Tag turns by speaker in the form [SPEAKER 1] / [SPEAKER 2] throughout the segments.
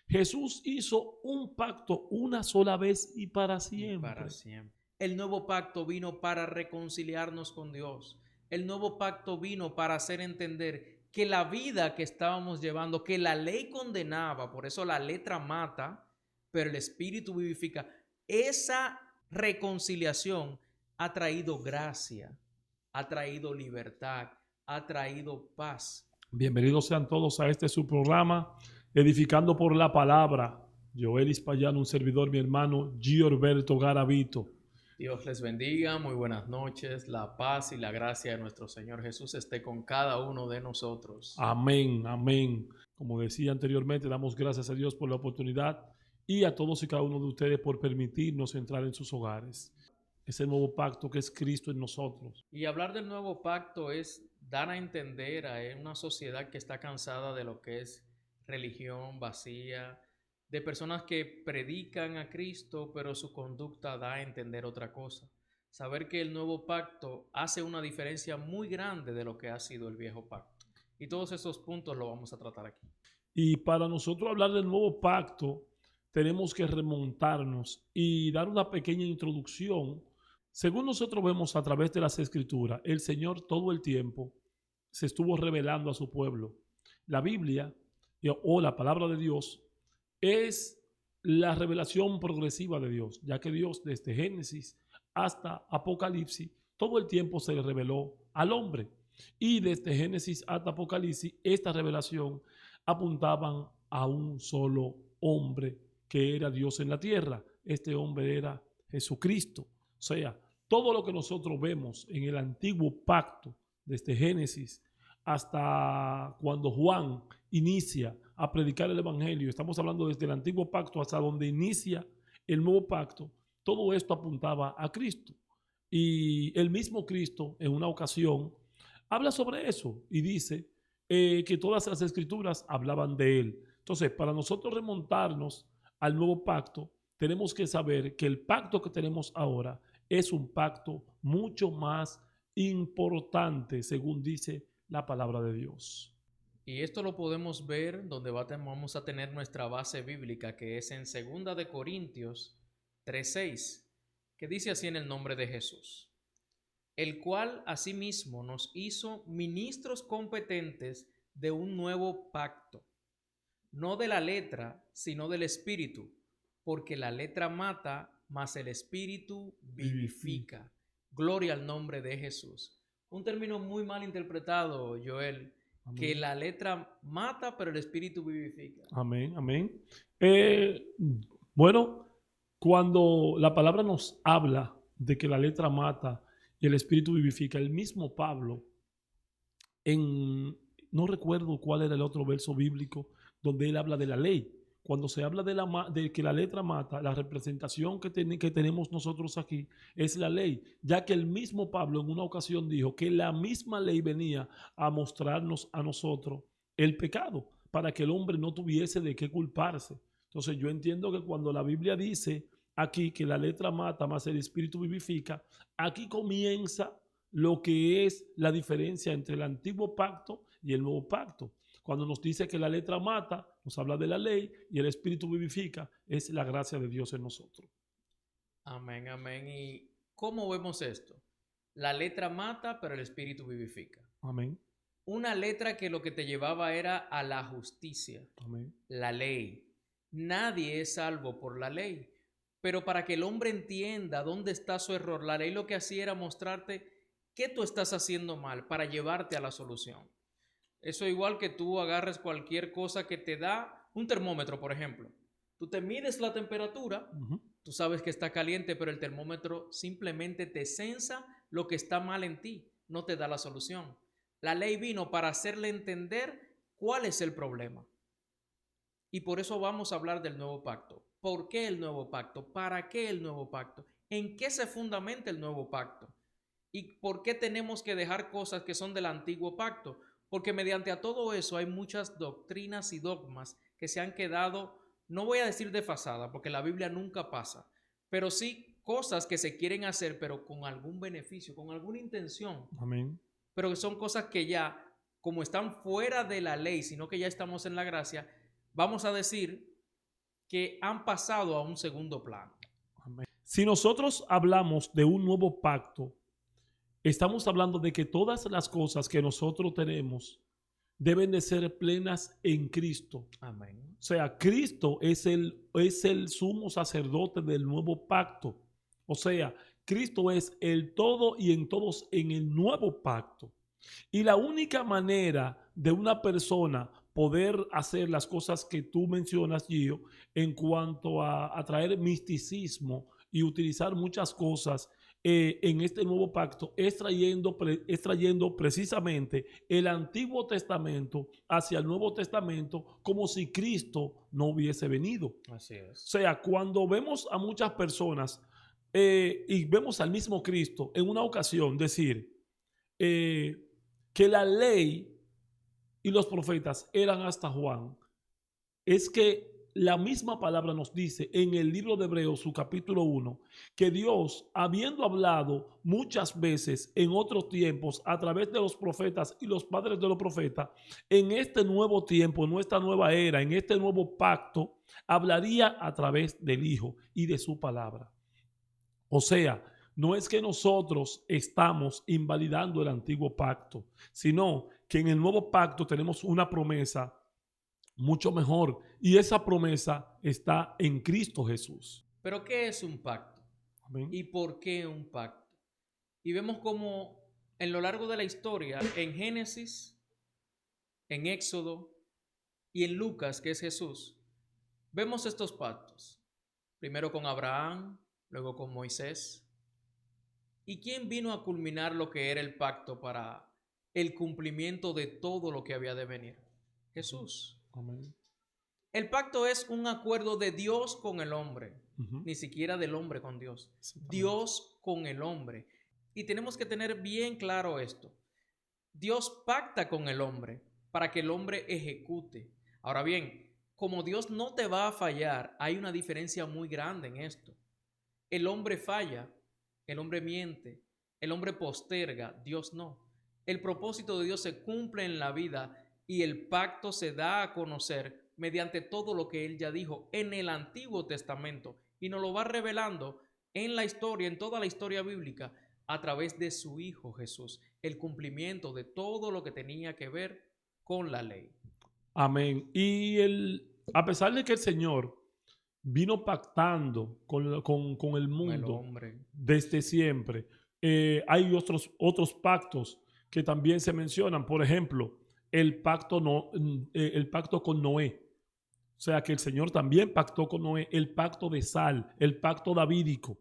[SPEAKER 1] Jesús hizo un pacto una sola vez y para siempre.
[SPEAKER 2] Y para siempre. El nuevo pacto vino para reconciliarnos con Dios. El nuevo pacto vino para hacer entender que la vida que estábamos llevando, que la ley condenaba, por eso la letra mata, pero el espíritu vivifica. Esa reconciliación ha traído gracia, ha traído libertad, ha traído paz.
[SPEAKER 1] Bienvenidos sean todos a este su programa, Edificando por la Palabra. Joel Ispayano, un servidor, mi hermano Giorberto Garavito.
[SPEAKER 2] Dios les bendiga, muy buenas noches. La paz y la gracia de nuestro Señor Jesús esté con cada uno de nosotros.
[SPEAKER 1] Amén, amén. Como decía anteriormente, damos gracias a Dios por la oportunidad y a todos y cada uno de ustedes por permitirnos entrar en sus hogares. Ese nuevo pacto que es Cristo en nosotros.
[SPEAKER 2] Y hablar del nuevo pacto es dar a entender a una sociedad que está cansada de lo que es religión vacía, de personas que predican a Cristo, pero su conducta da a entender otra cosa. Saber que el nuevo pacto hace una diferencia muy grande de lo que ha sido el viejo pacto. Y todos esos puntos lo vamos a tratar aquí.
[SPEAKER 1] Y para nosotros hablar del nuevo pacto, tenemos que remontarnos y dar una pequeña introducción. Según nosotros vemos a través de las Escrituras, el Señor todo el tiempo se estuvo revelando a su pueblo. La Biblia o la palabra de Dios es la revelación progresiva de Dios, ya que Dios desde Génesis hasta Apocalipsis todo el tiempo se le reveló al hombre. Y desde Génesis hasta Apocalipsis esta revelación apuntaban a un solo hombre que era Dios en la tierra. Este hombre era Jesucristo. O sea, todo lo que nosotros vemos en el antiguo pacto, desde Génesis hasta cuando Juan inicia a predicar el evangelio, estamos hablando desde el antiguo pacto hasta donde inicia el nuevo pacto, todo esto apuntaba a Cristo. Y el mismo Cristo en una ocasión habla sobre eso y dice que todas las escrituras hablaban de él. Entonces, para nosotros remontarnos al nuevo pacto, tenemos que saber que el pacto que tenemos ahora es un pacto mucho más importante, según dice la palabra de Dios.
[SPEAKER 2] Y esto lo podemos ver donde vamos a tener nuestra base bíblica, que es en 2 de Corintios 3:6, que dice así en el nombre de Jesús, el cual asimismo nos hizo ministros competentes de un nuevo pacto, no de la letra, sino del espíritu, porque la letra mata, mas el espíritu vivifica. Gloria al nombre de Jesús. Un término muy mal interpretado, Joel,
[SPEAKER 1] Amén.
[SPEAKER 2] Que la letra mata, pero el espíritu vivifica.
[SPEAKER 1] Amén, amén. Bueno, cuando la palabra nos habla de que la letra mata y el espíritu vivifica, el mismo Pablo, no recuerdo cuál era el otro verso bíblico, donde él habla de la ley. Cuando se habla de que la letra mata, la representación que tenemos nosotros aquí es la ley, ya que el mismo Pablo en una ocasión dijo que la misma ley venía a mostrarnos a nosotros el pecado, para que el hombre no tuviese de qué culparse. Entonces yo entiendo que cuando la Biblia dice aquí que la letra mata, más el espíritu vivifica, aquí comienza lo que es la diferencia entre el antiguo pacto y el nuevo pacto. Cuando nos dice que la letra mata, nos habla de la ley, y el espíritu vivifica, es la gracia de Dios en nosotros.
[SPEAKER 2] Amén, amén. ¿Y cómo vemos esto? La letra mata, pero el espíritu vivifica.
[SPEAKER 1] Amén.
[SPEAKER 2] Una letra que lo que te llevaba era a la justicia,
[SPEAKER 1] Amén.
[SPEAKER 2] la ley. Nadie es salvo por la ley, pero para que el hombre entienda dónde está su error, la ley lo que hacía era mostrarte qué tú estás haciendo mal para llevarte a la solución. Eso igual que tú agarres cualquier cosa que te da un termómetro, por ejemplo. Tú te mides la temperatura, tú sabes que está caliente, pero el termómetro simplemente te censa lo que está mal en ti, no te da la solución. La ley vino para hacerle entender cuál es el problema. Y por eso vamos a hablar del nuevo pacto. ¿Por qué el nuevo pacto? ¿Para qué el nuevo pacto? ¿En qué se fundamenta el nuevo pacto? ¿Y por qué tenemos que dejar cosas que son del antiguo pacto? Porque mediante a todo eso hay muchas doctrinas y dogmas que se han quedado, no voy a decir desfasadas, porque la Biblia nunca pasa, pero sí cosas que se quieren hacer, pero con algún beneficio, con alguna intención.
[SPEAKER 1] Amén.
[SPEAKER 2] Pero que son cosas que ya, como están fuera de la ley, sino que ya estamos en la gracia, vamos a decir que han pasado a un segundo plano.
[SPEAKER 1] Amén. Si nosotros hablamos de un nuevo pacto, estamos hablando de que todas las cosas que nosotros tenemos deben de ser plenas en Cristo.
[SPEAKER 2] Amén.
[SPEAKER 1] O sea, Cristo es el sumo sacerdote del nuevo pacto. O sea, Cristo es el todo y en todos en el nuevo pacto. Y la única manera de una persona poder hacer las cosas que tú mencionas, Gio, en cuanto a traer misticismo y utilizar muchas cosas en este nuevo pacto, es trayendo precisamente el Antiguo Testamento hacia el Nuevo Testamento como si Cristo no hubiese venido.
[SPEAKER 2] Así
[SPEAKER 1] O
[SPEAKER 2] es.
[SPEAKER 1] sea, cuando vemos a muchas personas y vemos al mismo Cristo en una ocasión decir que la ley y los profetas eran hasta Juan, es que la misma palabra nos dice en el libro de Hebreos, su capítulo 1, que Dios, habiendo hablado muchas veces en otros tiempos a través de los profetas y los padres de los profetas, en este nuevo tiempo, en esta nueva era, en este nuevo pacto, hablaría a través del Hijo y de su palabra. O sea, no es que nosotros estamos invalidando el antiguo pacto, sino que en el nuevo pacto tenemos una promesa mucho mejor y esa promesa está en Cristo Jesús.
[SPEAKER 2] Pero ¿qué es un pacto?
[SPEAKER 1] Amén.
[SPEAKER 2] ¿Y por qué un pacto? Y vemos como en lo largo de la historia, en Génesis, en Éxodo y en Lucas, que es Jesús, vemos estos pactos. Primero con Abraham, luego con Moisés. ¿Y quién vino a culminar lo que era el pacto para el cumplimiento de todo lo que había de venir? Jesús.
[SPEAKER 1] Amén.
[SPEAKER 2] El pacto es un acuerdo de Dios con el hombre,
[SPEAKER 1] Uh-huh.
[SPEAKER 2] ni siquiera del hombre con Dios. Dios con el hombre. Y tenemos que tener bien claro esto. Dios pacta con el hombre para que el hombre ejecute. Ahora bien, como Dios no te va a fallar, hay una diferencia muy grande en esto. El hombre falla, el hombre miente, el hombre posterga, Dios no. El propósito de Dios se cumple en la vida y el pacto se da a conocer mediante todo lo que Él ya dijo en el Antiguo Testamento y nos lo va revelando en la historia, en toda la historia bíblica, a través de su Hijo Jesús, el cumplimiento de todo lo que tenía que ver con la ley.
[SPEAKER 1] Amén. Y a pesar de que el Señor vino pactando con el mundo
[SPEAKER 2] hombre.
[SPEAKER 1] desde siempre, hay otros pactos que también se mencionan. Por ejemplo, el pacto con Noé. O sea que el Señor también pactó con Noé, el pacto de sal, el pacto davídico.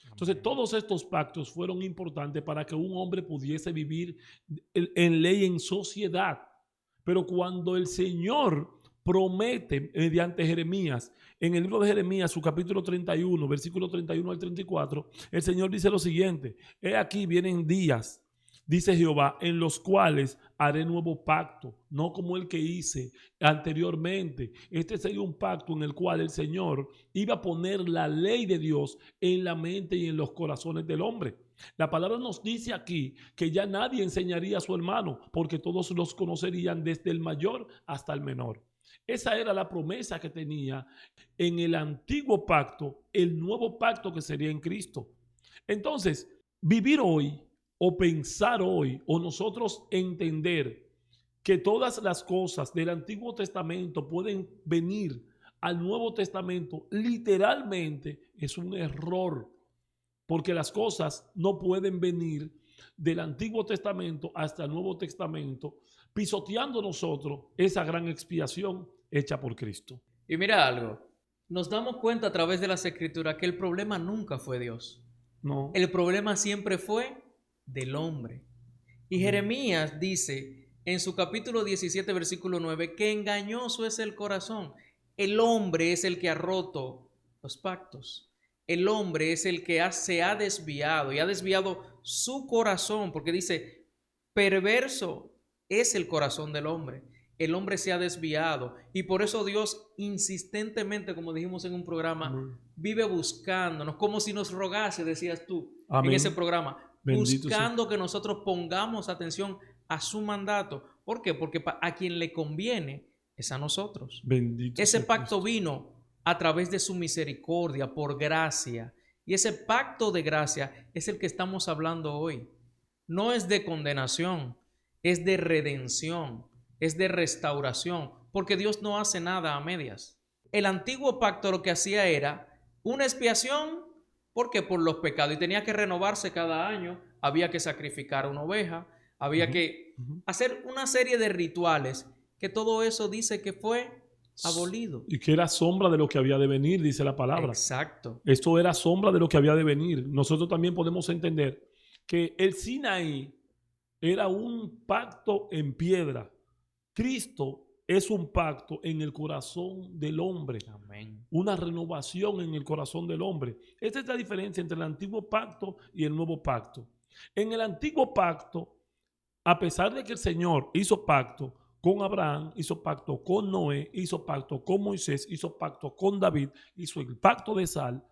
[SPEAKER 1] Entonces, todos estos pactos fueron importantes para que un hombre pudiese vivir en ley, en sociedad. Pero cuando el Señor promete mediante Jeremías, en el libro de Jeremías, su capítulo 31, versículo 31 al 34, el Señor dice lo siguiente: he aquí vienen días, dice Jehová, en los cuales haré nuevo pacto, no como el que hice anteriormente. Este sería un pacto en el cual el Señor iba a poner la ley de Dios en la mente y en los corazones del hombre. La palabra nos dice aquí que ya nadie enseñaría a su hermano, porque todos los conocerían desde el mayor hasta el menor. Esa era la promesa que tenía en el antiguo pacto, el nuevo pacto que sería en Cristo. Entonces, vivir hoy o pensar hoy o nosotros entender que todas las cosas del Antiguo Testamento pueden venir al Nuevo Testamento, literalmente es un error, porque las cosas no pueden venir del Antiguo Testamento hasta el Nuevo Testamento, pisoteando nosotros esa gran expiación hecha por Cristo.
[SPEAKER 2] Y mira algo, nos damos cuenta a través de las Escrituras que el problema nunca fue Dios.
[SPEAKER 1] No.
[SPEAKER 2] El problema siempre fue del hombre. Y Jeremías dice en su capítulo 17, versículo 9, que engañoso es el corazón. El hombre es el que ha roto los pactos. El hombre es el que se ha desviado y ha desviado su corazón, porque dice, perverso es el corazón del hombre. El hombre se ha desviado y por eso Dios insistentemente, como dijimos en un programa, vive buscándonos, como si nos rogase, decías tú. Amén. En ese programa, bendito buscando sea, que nosotros pongamos atención a su mandato. ¿Por qué? Porque a quien le conviene es a nosotros.
[SPEAKER 1] Bendito
[SPEAKER 2] ese pacto Cristo vino a través de su misericordia, por gracia. Y ese pacto de gracia es el que estamos hablando hoy. No es de condenación, es de redención, es de restauración, porque Dios no hace nada a medias. El antiguo pacto lo que hacía era una expiación, porque por los pecados, y tenía que renovarse cada año, había que sacrificar una oveja, había que hacer una serie de rituales, que todo eso dice que fue abolido.
[SPEAKER 1] Y que era sombra de lo que había de venir, dice la palabra.
[SPEAKER 2] Exacto.
[SPEAKER 1] Esto era sombra de lo que había de venir. Nosotros también podemos entender que el Sinaí era un pacto en piedra. Cristo es un pacto en el corazón del hombre.
[SPEAKER 2] Amén.
[SPEAKER 1] Una renovación en el corazón del hombre. Esta es la diferencia entre el antiguo pacto y el nuevo pacto. En el antiguo pacto, a pesar de que el Señor hizo pacto con Abraham, hizo pacto con Noé, hizo pacto con Moisés, hizo pacto con David, hizo el pacto de sal.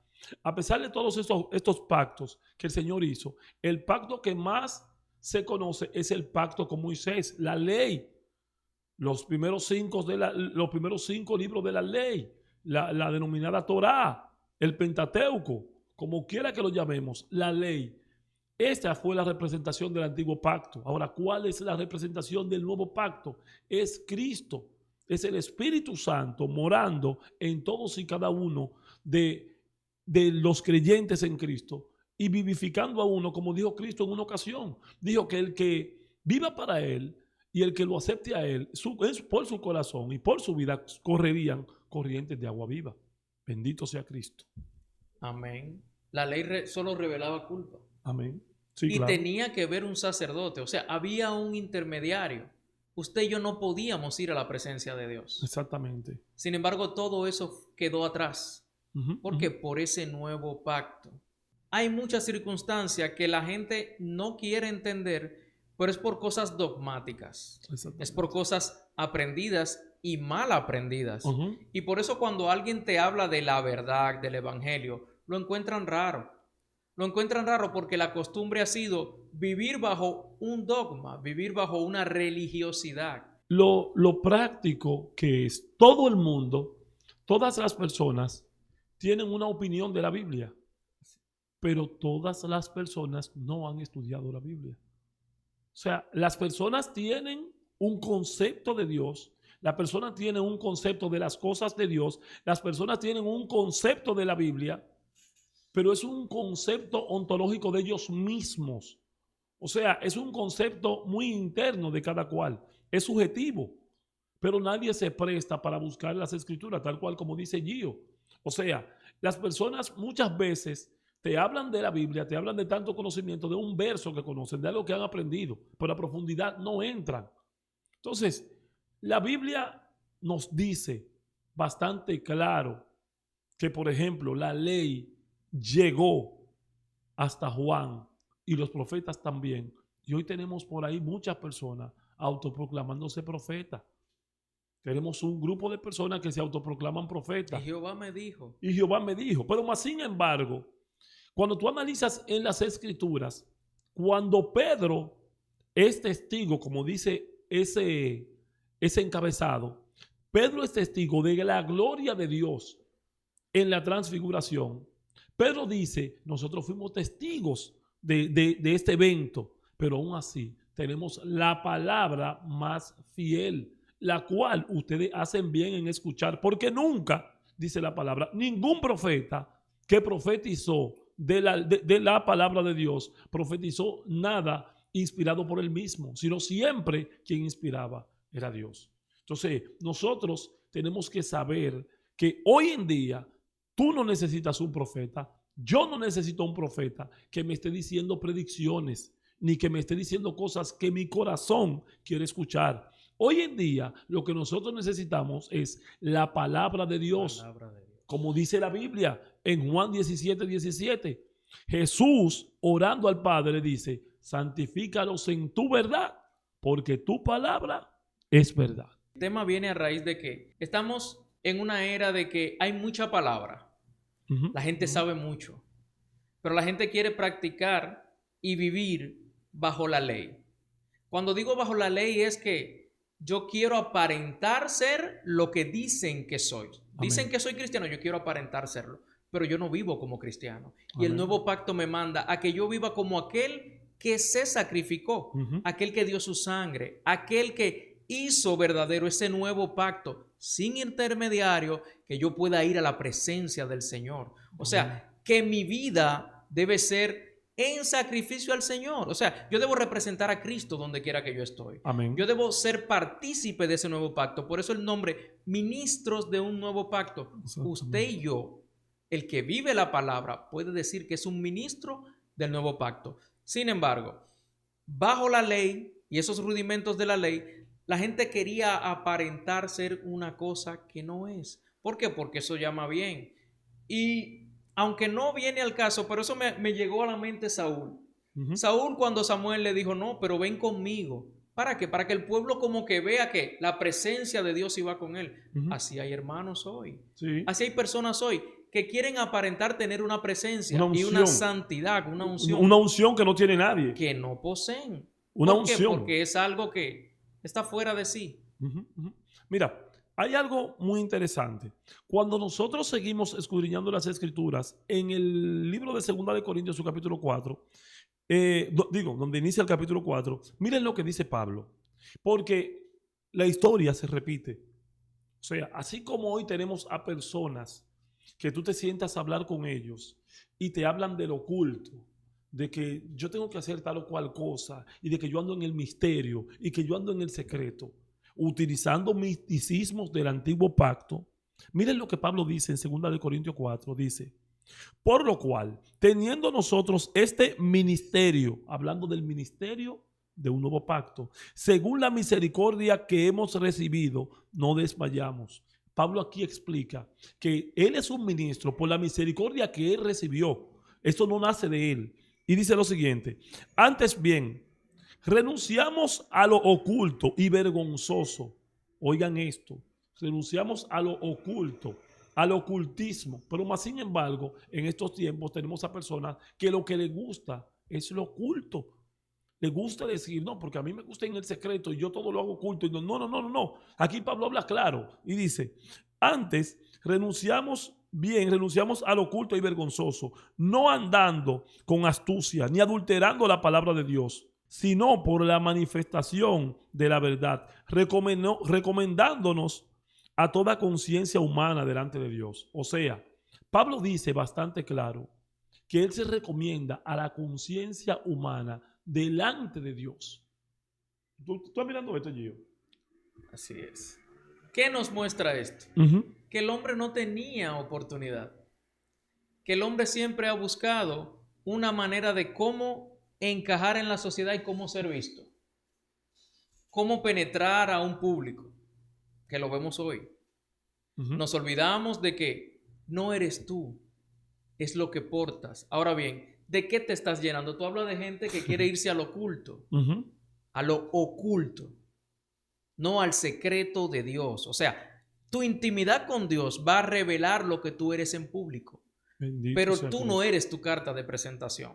[SPEAKER 1] A pesar de todos estos pactos que el Señor hizo, el pacto que más se conoce es el pacto con Moisés, la ley. Los primeros 5 libros de la ley, la denominada Torá, el Pentateuco, como quiera que lo llamemos, la ley. Esta fue la representación del antiguo pacto. Ahora, ¿cuál es la representación del nuevo pacto? Es Cristo, es el Espíritu Santo morando en todos y cada uno de los creyentes en Cristo y vivificando a uno, como dijo Cristo en una ocasión. Dijo que el que viva para Él y el que lo acepte a Él, por su corazón y por su vida, correrían corrientes de agua viva. Bendito sea Cristo.
[SPEAKER 2] Amén. La ley solo revelaba culpa.
[SPEAKER 1] Amén. Sí,
[SPEAKER 2] y
[SPEAKER 1] claro.
[SPEAKER 2] tenía que ver un sacerdote, o sea, había un intermediario. Usted y yo no podíamos ir a la presencia de Dios.
[SPEAKER 1] Exactamente.
[SPEAKER 2] Sin embargo, todo eso quedó atrás. Porque por ese nuevo pacto. Hay muchas circunstancias que la gente no quiere entender, pero es por cosas dogmáticas. Es por cosas aprendidas y mal aprendidas. Y por eso cuando alguien te habla de la verdad, del evangelio, lo encuentran raro. Lo encuentran raro porque la costumbre ha sido vivir bajo un dogma, vivir bajo una religiosidad.
[SPEAKER 1] Lo práctico que es, todo el mundo, todas las personas tienen una opinión de la Biblia, pero todas las personas no han estudiado la Biblia. O sea, las personas tienen un concepto de Dios, las personas tienen un concepto de las cosas de Dios, las personas tienen un concepto de la Biblia, pero es un concepto ontológico de ellos mismos. O sea, es un concepto muy interno de cada cual, es subjetivo, pero nadie se presta para buscar las escrituras, tal cual como dice Gio. O sea, las personas muchas veces te hablan de la Biblia, te hablan de tanto conocimiento, de un verso que conocen, de algo que han aprendido, pero a profundidad no entran. Entonces, la Biblia nos dice bastante claro que, por ejemplo, la ley llegó hasta Juan y los profetas también. Y hoy tenemos por ahí muchas personas autoproclamándose profetas. Tenemos un grupo de personas que se autoproclaman profetas.
[SPEAKER 2] Y Jehová me dijo.
[SPEAKER 1] Y Jehová me dijo. Pero más sin embargo, cuando tú analizas en las escrituras, cuando Pedro es testigo, como dice ese encabezado, Pedro es testigo de la gloria de Dios en la transfiguración. Pedro dice, nosotros fuimos testigos de este evento, pero aún así tenemos la palabra más fiel, la cual ustedes hacen bien en escuchar, porque nunca, dice la palabra, ningún profeta que profetizó de la palabra de Dios, profetizó nada inspirado por él mismo, sino siempre quien inspiraba era Dios. Entonces, nosotros tenemos que saber que hoy en día tú no necesitas un profeta, yo no necesito un profeta que me esté diciendo predicciones, ni que me esté diciendo cosas que mi corazón quiere escuchar. Hoy en día lo que nosotros necesitamos es la palabra de Dios. Como dice la Biblia en Juan 17:17. Jesús, orando al Padre, le dice, santifícalos en tu verdad, porque tu palabra es verdad.
[SPEAKER 2] El tema viene a raíz de que estamos en una era de que hay mucha palabra. La gente sabe mucho, pero la gente quiere practicar y vivir bajo la ley. Cuando digo bajo la ley es que yo quiero aparentar ser lo que dicen que soy. Dicen
[SPEAKER 1] Amén.
[SPEAKER 2] que soy cristiano, yo quiero aparentar serlo, pero yo no vivo como cristiano. Y el
[SPEAKER 1] Amén.
[SPEAKER 2] nuevo pacto me manda a que yo viva como aquel que se sacrificó,
[SPEAKER 1] Ujú.
[SPEAKER 2] aquel que dio su sangre, aquel que hizo verdadero ese nuevo pacto sin intermediario, que yo pueda ir a la presencia del Señor. O
[SPEAKER 1] Amén.
[SPEAKER 2] sea, que mi vida debe ser en sacrificio al Señor. O sea, yo debo representar a Cristo donde quiera que yo estoy.
[SPEAKER 1] Amén.
[SPEAKER 2] Yo debo ser partícipe de ese nuevo pacto. Por eso el nombre, ministros de un nuevo pacto. Usted
[SPEAKER 1] Exactamente.
[SPEAKER 2] y yo, el que vive la palabra, puede decir que es un ministro del nuevo pacto. Sin embargo, bajo la ley y esos rudimentos de la ley, la gente quería aparentar ser una cosa que no es. ¿Por qué? Porque eso llama bien. Y aunque no viene al caso, pero eso me llegó a la mente Saúl.
[SPEAKER 1] Ujú.
[SPEAKER 2] Saúl cuando Samuel le dijo, no, pero ven conmigo. ¿Para qué? Para que el pueblo como que vea que la presencia de Dios iba con él.
[SPEAKER 1] Ujú.
[SPEAKER 2] Así hay hermanos hoy.
[SPEAKER 1] Sí.
[SPEAKER 2] Así hay personas hoy que quieren aparentar tener una
[SPEAKER 1] Una
[SPEAKER 2] presencia y una
[SPEAKER 1] unción.
[SPEAKER 2] santidad, una
[SPEAKER 1] Una
[SPEAKER 2] unción
[SPEAKER 1] unción que no tiene nadie.
[SPEAKER 2] que no poseen.
[SPEAKER 1] Una
[SPEAKER 2] ¿Por qué?
[SPEAKER 1] unción.
[SPEAKER 2] Porque es algo que está fuera de sí.
[SPEAKER 1] Ujú, ujú. Mira, hay algo muy interesante. Cuando nosotros seguimos escudriñando las escrituras, en el libro de Segunda de Corintios, su capítulo 4, donde inicia el capítulo 4, miren lo que dice Pablo. Porque la historia se repite. O sea, así como hoy tenemos a personas que tú te sientas a hablar con ellos y te hablan del oculto, de que yo tengo que hacer tal o cual cosa y de que yo ando en el misterio y que yo ando en el secreto, utilizando misticismos del antiguo pacto. Miren lo que Pablo dice en 2 de Corintios 4, dice, por lo cual, teniendo nosotros este ministerio, hablando del ministerio de un nuevo pacto, según la misericordia que hemos recibido, no desmayamos. Pablo aquí explica que él es un ministro por la misericordia que él recibió. Esto no nace de él. Y dice lo siguiente, antes bien, renunciamos a lo oculto y vergonzoso. Oigan esto, renunciamos a lo oculto, al ocultismo, pero más sin embargo, en estos tiempos tenemos a personas que lo que les gusta es lo oculto. Le gusta decir, no, porque a mí me gusta en el secreto y yo todo lo hago oculto. Y no, no, no, no, no. Aquí Pablo habla claro y dice, antes renunciamos al oculto y vergonzoso, no andando con astucia ni adulterando la palabra de Dios, sino por la manifestación de la verdad, recomendándonos a toda conciencia humana delante de Dios. O sea, Pablo dice bastante claro que él se recomienda a la conciencia humana delante de Dios. ¿Tú estás mirando esto, Gio?
[SPEAKER 2] Así es. ¿Qué nos muestra esto?
[SPEAKER 1] Uh-huh.
[SPEAKER 2] Que el hombre no tenía oportunidad. Que el hombre siempre ha buscado una manera de cómo encajar en la sociedad y cómo ser visto. Cómo penetrar a un público, que lo vemos hoy.
[SPEAKER 1] Uh-huh.
[SPEAKER 2] Nos olvidamos de que no eres tú, es lo que portas. Ahora bien, ¿de qué te estás llenando? Tú hablas de gente que quiere irse al oculto,
[SPEAKER 1] Uh-huh.
[SPEAKER 2] a lo oculto, no al secreto de Dios. O sea, tu intimidad con Dios va a revelar lo que tú eres en público,
[SPEAKER 1] Bendito
[SPEAKER 2] pero
[SPEAKER 1] sea
[SPEAKER 2] tú
[SPEAKER 1] Cristo.
[SPEAKER 2] no eres tu carta de presentación.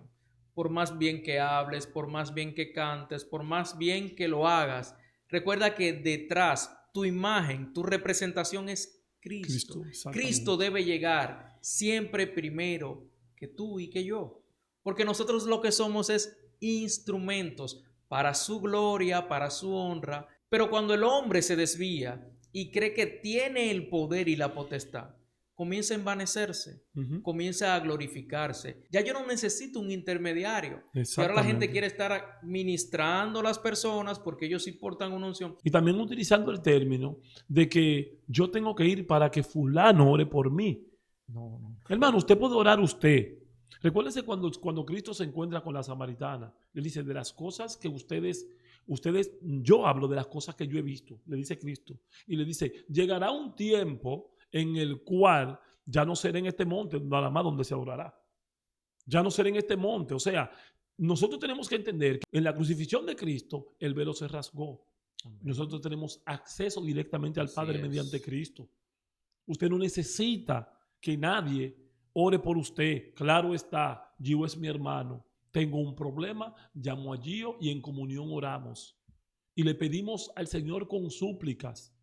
[SPEAKER 2] Por más bien que hables, por más bien que cantes, por más bien que lo hagas, recuerda que detrás tu imagen, tu representación es Cristo. Cristo debe llegar siempre primero que tú y que yo. Porque nosotros lo que somos es instrumentos para su gloria, para su honra. Pero cuando el hombre se desvía y cree que tiene el poder y la potestad, comienza a envanecerse,
[SPEAKER 1] Uh-huh.
[SPEAKER 2] comienza a glorificarse. Ya yo no necesito un intermediario. Y ahora la gente
[SPEAKER 1] Exactamente.
[SPEAKER 2] quiere estar ministrando a las personas porque ellos sí portan una unción.
[SPEAKER 1] Y también utilizando el término de que yo tengo que ir para que fulano ore por mí.
[SPEAKER 2] No, no.
[SPEAKER 1] Hermano, usted puede orar usted. Recuérdense cuando Cristo se encuentra con la samaritana. Le dice, de las cosas que ustedes, yo hablo de las cosas que yo he visto, le dice Cristo. Y le dice, llegará un tiempo en el cual ya no será en este monte nada más donde se adorará. Ya no será en este monte. O sea, nosotros tenemos que entender que en la crucifixión de Cristo el velo se rasgó. Nosotros tenemos acceso directamente al Padre mediante Cristo. Usted no necesita que nadie ore por usted. Claro está, Gio es mi hermano. Tengo un problema, llamo a Gio y en comunión oramos. Y le pedimos al Señor con súplicas.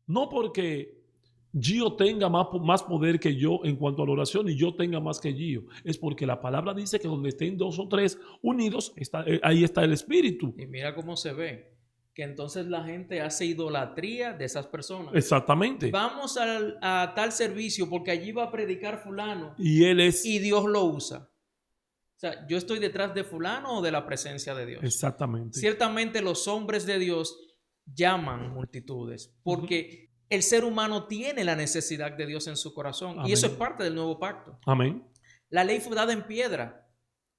[SPEAKER 1] No porque Gio tenga más poder que yo en cuanto a la oración y yo tenga más que Gio. Es porque la palabra dice que donde estén 2 o 3 unidos, ahí está el Espíritu.
[SPEAKER 2] Y mira cómo se ve, que entonces la gente hace idolatría de esas personas.
[SPEAKER 1] Exactamente.
[SPEAKER 2] Vamos a tal servicio porque allí va a predicar fulano
[SPEAKER 1] Y él es...
[SPEAKER 2] y Dios lo usa. O sea, yo estoy detrás de fulano o de la presencia de Dios.
[SPEAKER 1] Exactamente.
[SPEAKER 2] Ciertamente los hombres de Dios llaman multitudes porque el ser humano tiene la necesidad de Dios en su corazón.
[SPEAKER 1] Amén.
[SPEAKER 2] Y eso es parte del nuevo pacto.
[SPEAKER 1] Amén.
[SPEAKER 2] La ley fue dada en piedra,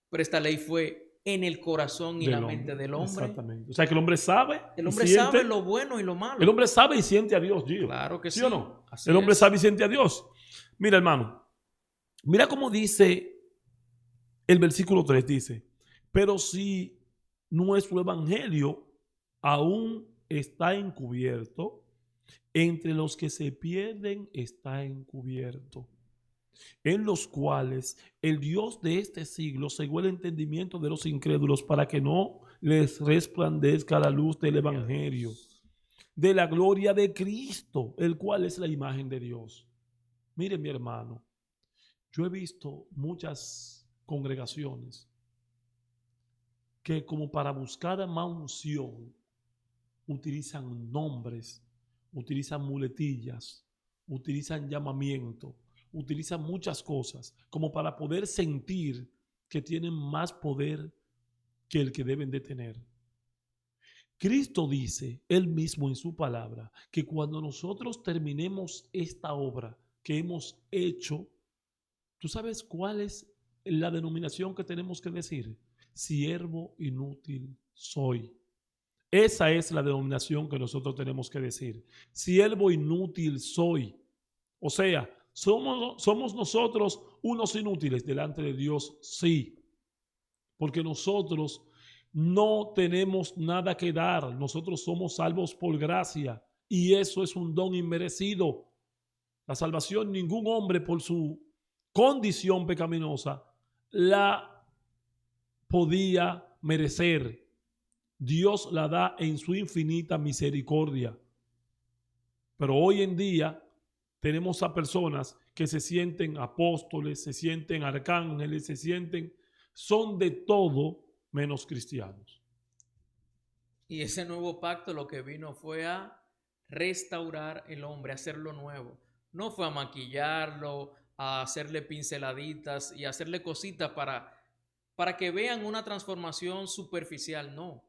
[SPEAKER 2] pero esta ley fue en el corazón y la mente del hombre.
[SPEAKER 1] Exactamente. O sea, que el hombre sabe.
[SPEAKER 2] El hombre sabe lo bueno y lo malo.
[SPEAKER 1] El hombre sabe y siente a Dios, Gio.
[SPEAKER 2] Claro que sí.
[SPEAKER 1] ¿Sí o no?
[SPEAKER 2] Así
[SPEAKER 1] el hombre
[SPEAKER 2] es.
[SPEAKER 1] sabe y siente a Dios. Mira, hermano. Mira cómo dice el versículo 3. Dice, pero si nuestro evangelio aún está encubierto, entre los que se pierden está encubierto, en los cuales el Dios de este siglo cegó el entendimiento de los incrédulos para que no les resplandezca la luz del evangelio, de la gloria de Cristo, el cual es la imagen de Dios. Mire, mi hermano, yo he visto muchas congregaciones que como para buscar más unción utilizan nombres, utilizan muletillas, utilizan llamamiento, utilizan muchas cosas como para poder sentir que tienen más poder que el que deben de tener. Cristo dice, él mismo en su palabra, que cuando nosotros terminemos esta obra que hemos hecho, ¿tú sabes cuál es la denominación que tenemos que decir? Siervo inútil soy. Esa es la denominación que nosotros tenemos que decir. Siervo inútil soy. O sea, ¿somos nosotros unos inútiles delante de Dios? Sí. Porque nosotros no tenemos nada que dar. Nosotros somos salvos por gracia. Y eso es un don inmerecido. La salvación, ningún hombre por su condición pecaminosa la podía merecer. Dios la da en su infinita misericordia. Pero hoy en día tenemos a personas que se sienten apóstoles, se sienten arcángeles, son de todo menos cristianos.
[SPEAKER 2] Y ese nuevo pacto lo que vino fue a restaurar el hombre, a hacerlo nuevo. No fue a maquillarlo, a hacerle pinceladitas y a hacerle cositas para que vean una transformación superficial. No,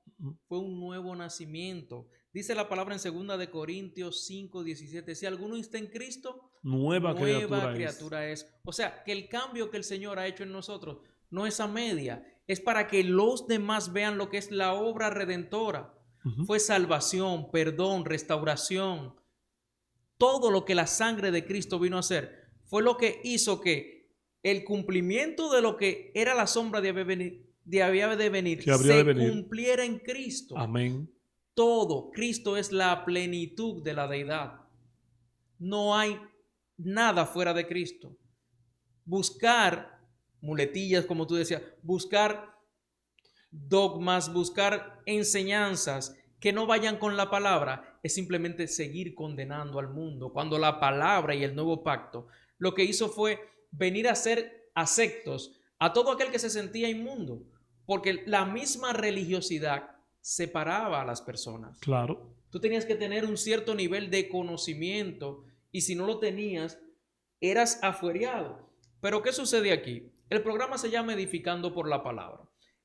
[SPEAKER 2] fue un nuevo nacimiento. Dice la palabra en 2 de Corintios 5:17, si alguno está en Cristo, nueva criatura es. O sea, que el cambio que el Señor ha hecho en nosotros no es a media, es para que los demás vean lo que es la obra redentora. Fue salvación, perdón, restauración. Todo lo que la sangre de Cristo vino a hacer fue lo que hizo que el cumplimiento de lo que era la sombra de había de venir se cumpliera en Cristo.
[SPEAKER 1] Amén.
[SPEAKER 2] Todo, Cristo es la plenitud de la deidad. No hay nada fuera de Cristo. Buscar muletillas, como tú decías, buscar dogmas, buscar enseñanzas que no vayan con la palabra, es simplemente seguir condenando al mundo. Cuando la palabra y el nuevo pacto lo que hizo fue venir a ser aceptos a todo aquel que se sentía inmundo, porque la misma religiosidad separaba a las personas.
[SPEAKER 1] Claro.
[SPEAKER 2] Tú tenías que tener un cierto nivel de conocimiento y si no lo tenías, eras afuereado. Pero ¿qué sucede aquí? El programa se llama Edificando por la Palabra.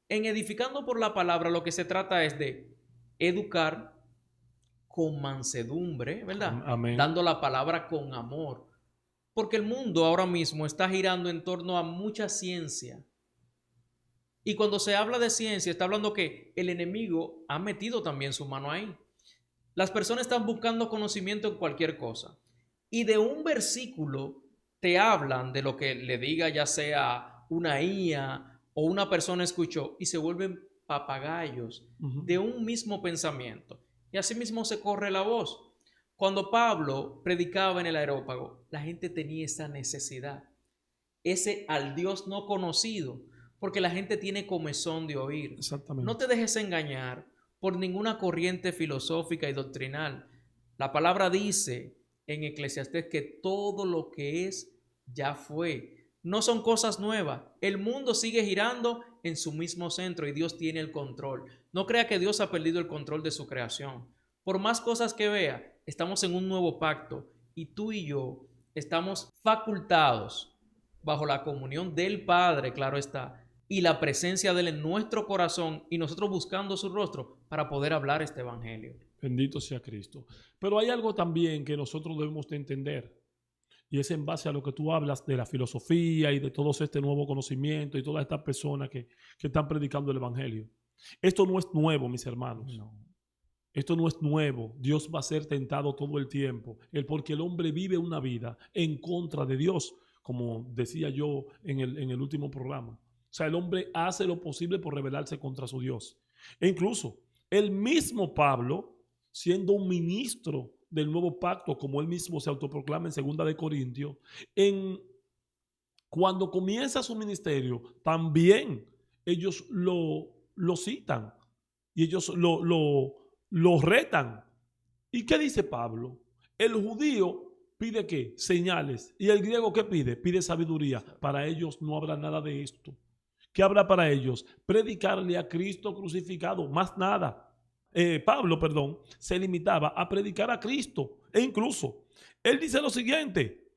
[SPEAKER 2] En Edificando por la Palabra lo que se trata es de educar con mansedumbre, ¿verdad?
[SPEAKER 1] Amén.
[SPEAKER 2] Dando la palabra con amor. Porque el mundo ahora mismo está girando en torno a mucha ciencia. Y cuando se habla de ciencia, está hablando que el enemigo ha metido también su mano ahí. Las personas están buscando conocimiento en cualquier cosa. Y de un versículo te hablan de lo que le diga ya sea una IA o una persona escuchó y se vuelven papagayos de un mismo pensamiento. Y así mismo se corre la voz. Cuando Pablo predicaba en el Areópago, la gente tenía esa necesidad, ese al Dios no conocido, porque la gente tiene comezón de oír.
[SPEAKER 1] Exactamente.
[SPEAKER 2] No te dejes engañar por ninguna corriente filosófica y doctrinal. La palabra dice en Eclesiastés que todo lo que es ya fue. No son cosas nuevas. El mundo sigue girando en su mismo centro y Dios tiene el control. No crea que Dios ha perdido el control de su creación. Por más cosas que vea, estamos en un nuevo pacto y tú y yo estamos facultados bajo la comunión del Padre, claro está, y la presencia de Él en nuestro corazón y nosotros buscando su rostro para poder hablar este evangelio.
[SPEAKER 1] Bendito sea Cristo. Pero hay algo también que nosotros debemos de entender. Y es en base a lo que tú hablas de la filosofía y de todo este nuevo conocimiento y todas estas personas que están predicando el evangelio. Esto no es nuevo, mis hermanos.
[SPEAKER 2] No.
[SPEAKER 1] Esto no es nuevo. Dios va a ser tentado todo el tiempo. Porque el hombre vive una vida en contra de Dios, como decía yo en el último programa. O sea, el hombre hace lo posible por rebelarse contra su Dios. E incluso el mismo Pablo, siendo un ministro del nuevo pacto, como él mismo se autoproclama en 2 de Corintios, cuando comienza su ministerio, también ellos lo citan y ellos lo retan. ¿Y qué dice Pablo? El judío pide ¿qué? Señales. ¿Y el griego qué pide? Pide sabiduría. Para ellos no habrá nada de esto. ¿Qué habrá para ellos? Predicarle a Cristo crucificado, más nada. Pablo, se limitaba a predicar a Cristo. E incluso, él dice lo siguiente,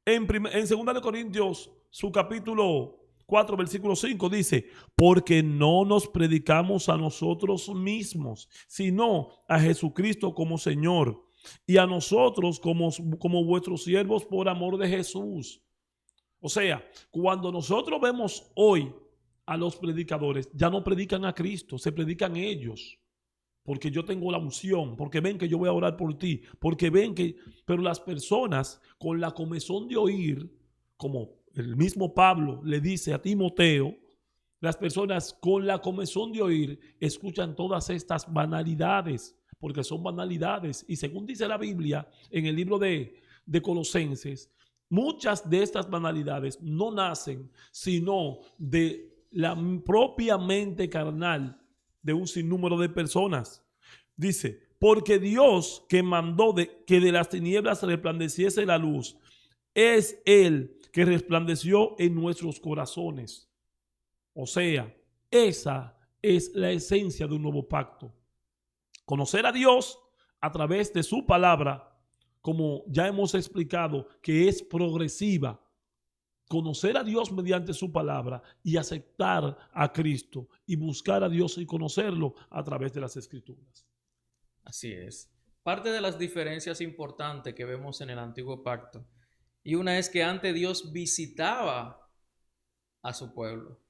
[SPEAKER 1] en 2 de Corintios, su capítulo 4, versículo 5, dice, porque no nos predicamos a nosotros mismos, sino a Jesucristo como Señor, y a nosotros como vuestros siervos por amor de Jesús. O sea, cuando nosotros vemos hoy a los predicadores, ya no predican a Cristo, se predican ellos. Porque yo tengo la unción, porque ven que yo voy a orar por ti, porque ven que... Pero las personas con la comezón de oír, como el mismo Pablo le dice a Timoteo, las personas con la comezón de oír escuchan todas estas banalidades, porque son banalidades. Y según dice la Biblia en el libro de Colosenses, muchas de estas banalidades no nacen sino de la propia mente carnal de un sinnúmero de personas. Dice, porque Dios que mandó que de las tinieblas resplandeciese la luz, es Él que resplandeció en nuestros corazones. O sea, esa es la esencia de un nuevo pacto. Conocer a Dios a través de su palabra, como ya hemos explicado, que es progresiva. Conocer a Dios mediante su palabra y aceptar a Cristo y buscar a Dios y conocerlo a través de las Escrituras.
[SPEAKER 2] Así es. Parte de las diferencias importantes que vemos en el antiguo pacto, y una es que antes Dios visitaba a su pueblo,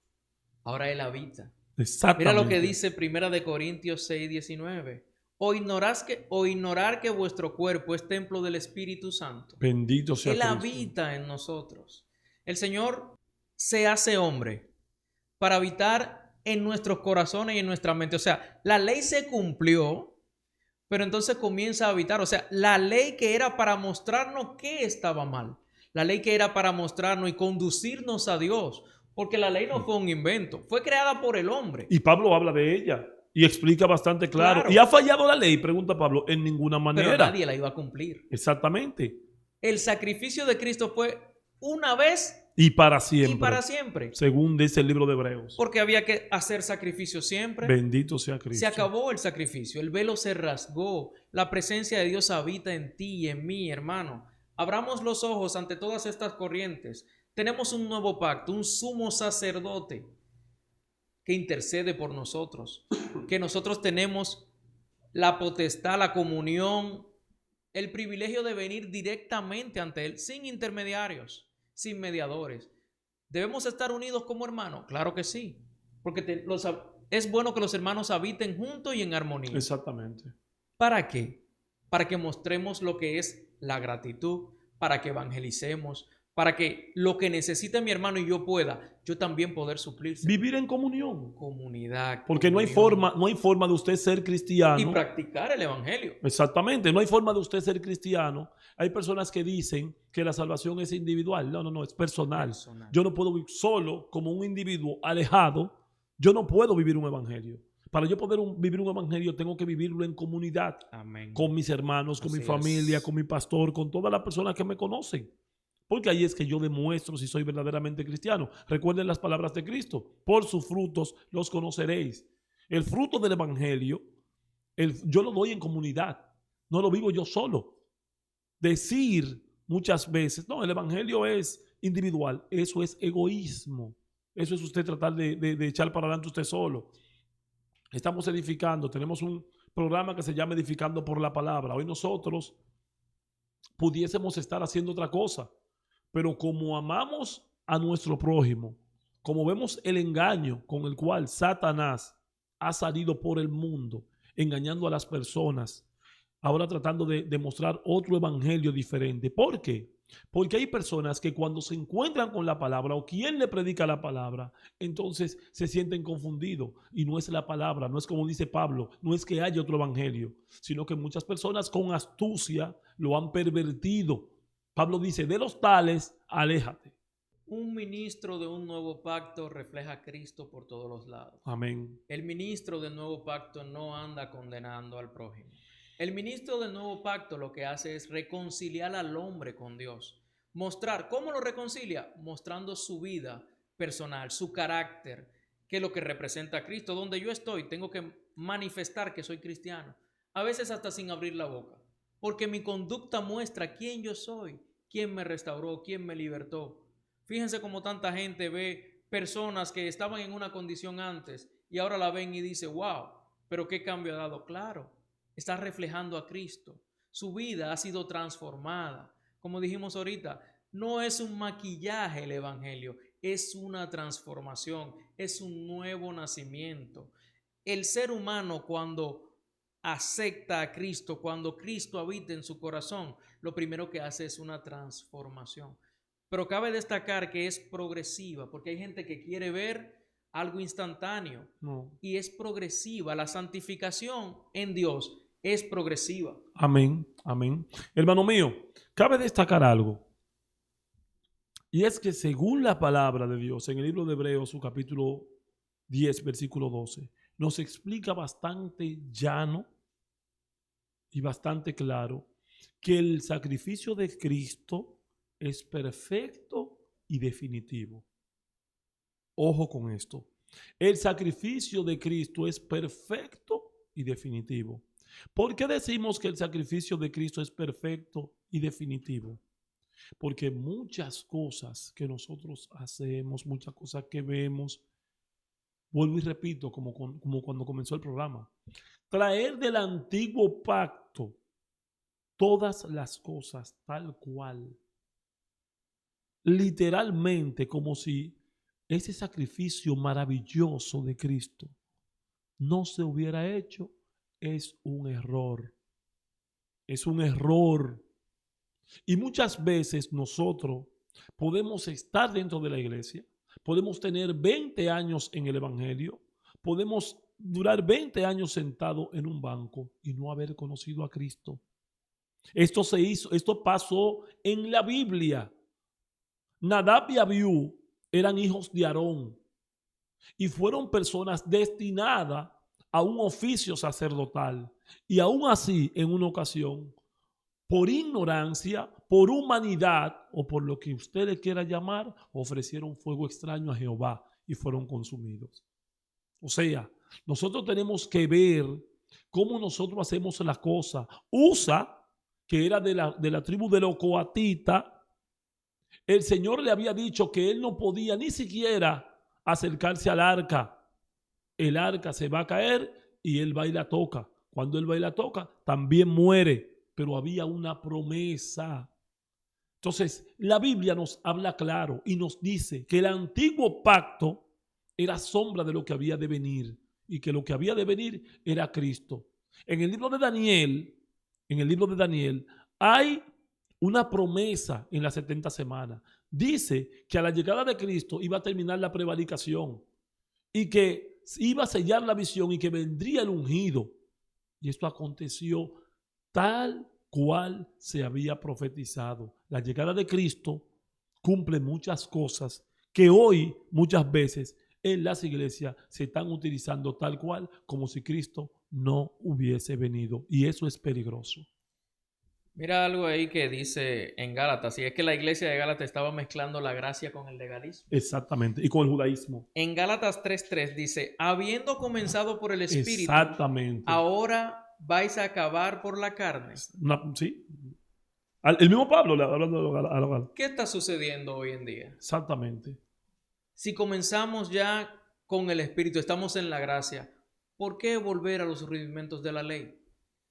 [SPEAKER 2] ahora Él habita.
[SPEAKER 1] Exactamente.
[SPEAKER 2] Mira lo que dice 1 de Corintios 6:19. O ignorar que vuestro cuerpo es templo del Espíritu Santo.
[SPEAKER 1] Bendito sea
[SPEAKER 2] Él
[SPEAKER 1] Cristo.
[SPEAKER 2] habita en nosotros. El Señor se hace hombre para habitar en nuestros corazones y en nuestra mente. O sea, la ley se cumplió, pero entonces comienza a habitar. O sea, la ley que era para mostrarnos qué estaba mal. La ley que era para mostrarnos y conducirnos a Dios. Porque la ley no fue un invento, fue creada por el hombre.
[SPEAKER 1] Y Pablo habla de ella y explica bastante claro. ¿Y ha fallado la ley? Pregunta Pablo. En ninguna manera.
[SPEAKER 2] Pero nadie la iba a cumplir.
[SPEAKER 1] Exactamente.
[SPEAKER 2] El sacrificio de Cristo fue una vez
[SPEAKER 1] y para siempre.
[SPEAKER 2] Y para siempre.
[SPEAKER 1] Según dice el libro de Hebreos.
[SPEAKER 2] Porque había que hacer sacrificio siempre.
[SPEAKER 1] Bendito sea Cristo.
[SPEAKER 2] Se acabó el sacrificio. El velo se rasgó. La presencia de Dios habita en ti y en mí, hermano. Abramos los ojos ante todas estas corrientes. Tenemos un nuevo pacto, un sumo sacerdote que intercede por nosotros. Que nosotros tenemos la potestad, la comunión, el privilegio de venir directamente ante Él, sin intermediarios, sin mediadores. ¿Debemos estar unidos como hermanos? Claro que sí, porque es bueno que los hermanos habiten juntos y en armonía.
[SPEAKER 1] Exactamente.
[SPEAKER 2] ¿Para qué? Para que mostremos lo que es la gratitud, para que evangelicemos, para que lo que necesite mi hermano y yo pueda, yo también poder suplirse.
[SPEAKER 1] Vivir en comunión.
[SPEAKER 2] Comunidad.
[SPEAKER 1] Porque
[SPEAKER 2] comunión.
[SPEAKER 1] no hay forma de usted ser cristiano.
[SPEAKER 2] Y practicar el evangelio.
[SPEAKER 1] Exactamente, no hay forma de usted ser cristiano. Hay personas que dicen que la salvación es individual. No, es personal. Yo no puedo vivir solo como un individuo alejado. Yo no puedo vivir un evangelio. Para yo poder vivir un evangelio, tengo que vivirlo en comunidad,
[SPEAKER 2] Amén.
[SPEAKER 1] con mis hermanos, con mi
[SPEAKER 2] Así
[SPEAKER 1] familia,
[SPEAKER 2] es.
[SPEAKER 1] con mi pastor, con todas las personas que me conocen. Porque ahí es que yo demuestro si soy verdaderamente cristiano. Recuerden las palabras de Cristo. Por sus frutos los conoceréis. El fruto del evangelio, yo lo doy en comunidad. No lo vivo yo solo. Decir muchas veces, no, el evangelio es individual. Eso es egoísmo. Eso es usted tratar de echar para adelante usted solo. Estamos edificando. Tenemos un programa que se llama Edificando por la Palabra. Hoy nosotros pudiésemos estar haciendo otra cosa. Pero como amamos a nuestro prójimo, como vemos el engaño con el cual Satanás ha salido por el mundo, engañando a las personas, ahora tratando de mostrar otro evangelio diferente. ¿Por qué? Porque hay personas que cuando se encuentran con la palabra o quien le predica la palabra, entonces se sienten confundidos y no es la palabra, no es como dice Pablo, no es que haya otro evangelio, sino que muchas personas con astucia lo han pervertido. Pablo dice, de los tales, aléjate.
[SPEAKER 2] Un ministro de un nuevo pacto refleja a Cristo por todos los lados.
[SPEAKER 1] Amén.
[SPEAKER 2] El ministro del nuevo pacto no anda condenando al prójimo. El ministro del nuevo pacto lo que hace es reconciliar al hombre con Dios. Mostrar, ¿cómo lo reconcilia? Mostrando su vida personal, su carácter, que es lo que representa a Cristo. Donde yo estoy, tengo que manifestar que soy cristiano. A veces hasta sin abrir la boca. Porque mi conducta muestra quién yo soy, quién me restauró, quién me libertó. Fíjense cómo tanta gente ve personas que estaban en una condición antes y ahora la ven y dice, wow, pero qué cambio ha dado. Claro, está reflejando a Cristo. Su vida ha sido transformada. Como dijimos ahorita, no es un maquillaje el evangelio, es una transformación, es un nuevo nacimiento. El ser humano cuando acepta a Cristo, cuando Cristo habita en su corazón, lo primero que hace es una transformación. Pero cabe destacar que es progresiva, porque hay gente que quiere ver algo instantáneo y es progresiva. La santificación en Dios es progresiva.
[SPEAKER 1] Amén, amén. Hermano mío, cabe destacar algo. Y es que según la palabra de Dios, en el libro de Hebreos, su capítulo 10, versículo 12, nos explica bastante llano y bastante claro que el sacrificio de Cristo es perfecto y definitivo. Ojo con esto. El sacrificio de Cristo es perfecto y definitivo. ¿Por qué decimos que el sacrificio de Cristo es perfecto y definitivo? Porque muchas cosas que nosotros hacemos, muchas cosas que vemos, vuelvo y repito, como cuando comenzó el programa, traer del antiguo pacto todas las cosas tal cual, literalmente como si ese sacrificio maravilloso de Cristo no se hubiera hecho, es un error. Es un error. Y muchas veces nosotros podemos estar dentro de la iglesia, podemos tener 20 años en el evangelio, podemos durar 20 años sentado en un banco y no haber conocido a Cristo. Esto pasó en la Biblia. Nadab y Abiú eran hijos de Aarón y fueron personas destinadas a un oficio sacerdotal. Y aún así, en una ocasión, por ignorancia, por humanidad o por lo que usted le quiera llamar, ofrecieron fuego extraño a Jehová y fueron consumidos. O sea, nosotros tenemos que ver cómo nosotros hacemos la cosa. Usa, que era de la tribu de los coatitas, el Señor le había dicho que él no podía ni siquiera acercarse al arca. El arca se va a caer y él va y la toca. Cuando él va y la toca, también muere. Pero había una promesa. Entonces, la Biblia nos habla claro y nos dice que el antiguo pacto era sombra de lo que había de venir y que lo que había de venir era Cristo. En el libro de Daniel, hay una promesa en las 70 semanas. Dice que a la llegada de Cristo iba a terminar la prevaricación y que iba a sellar la visión y que vendría el ungido. Y esto aconteció tal cual se había profetizado. La llegada de Cristo cumple muchas cosas que hoy muchas veces en las iglesias se están utilizando tal cual como si Cristo no hubiese venido. Y eso es peligroso.
[SPEAKER 2] Mira algo ahí que dice en Gálatas, y es que la iglesia de Gálatas estaba mezclando la gracia con el legalismo.
[SPEAKER 1] Exactamente. Y con el judaísmo.
[SPEAKER 2] En Gálatas 3:3 dice, habiendo comenzado por el Espíritu,
[SPEAKER 1] Exactamente.
[SPEAKER 2] ahora vais a acabar por la carne.
[SPEAKER 1] Sí. El mismo Pablo hablando a la.
[SPEAKER 2] ¿Qué está sucediendo hoy en día?
[SPEAKER 1] Exactamente.
[SPEAKER 2] Si comenzamos ya con el Espíritu, estamos en la gracia, ¿por qué volver a los rudimentos de la ley?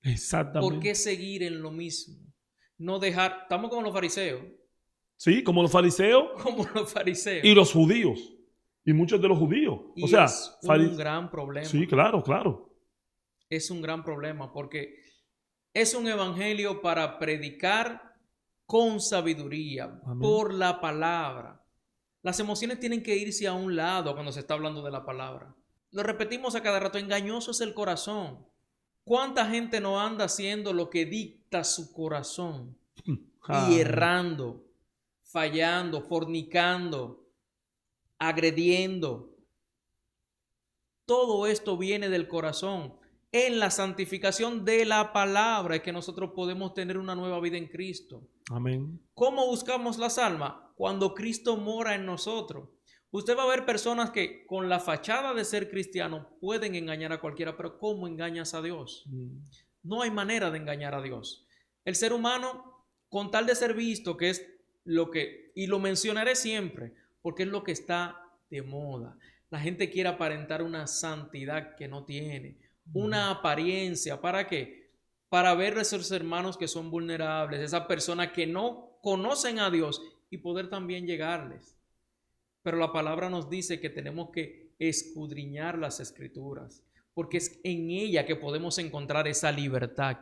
[SPEAKER 1] Exactamente.
[SPEAKER 2] ¿Por qué seguir en lo mismo? No dejar, estamos como los fariseos.
[SPEAKER 1] Sí, como los fariseos.
[SPEAKER 2] Como los fariseos.
[SPEAKER 1] Y los judíos. Y muchos de los judíos.
[SPEAKER 2] Y
[SPEAKER 1] o sea,
[SPEAKER 2] es un gran problema.
[SPEAKER 1] Sí, claro, claro.
[SPEAKER 2] Es un gran problema porque es un evangelio para predicar con sabiduría,
[SPEAKER 1] Amén.
[SPEAKER 2] por la palabra. Las emociones tienen que irse a un lado cuando se está hablando de la palabra. Lo repetimos a cada rato, engañoso es el corazón. ¿Cuánta gente no anda haciendo lo que dicta su corazón? Y errando, fallando, fornicando, agrediendo. Todo esto viene del corazón. En la santificación de la palabra es que nosotros podemos tener una nueva vida en Cristo.
[SPEAKER 1] Amén.
[SPEAKER 2] ¿Cómo buscamos las almas? Cuando Cristo mora en nosotros. Usted va a ver personas que con la fachada de ser cristiano pueden engañar a cualquiera, pero ¿cómo engañas a Dios? No hay manera de engañar a Dios. El ser humano, con tal de ser visto, que es lo que, y lo mencionaré siempre, porque es lo que está de moda. La gente quiere aparentar una santidad que no tiene, una apariencia. ¿Para qué? Para ver a esos hermanos que son vulnerables, esas personas que no conocen a Dios y poder también llegarles. Pero la palabra nos dice que tenemos que escudriñar las Escrituras, porque es en ella que podemos encontrar esa libertad.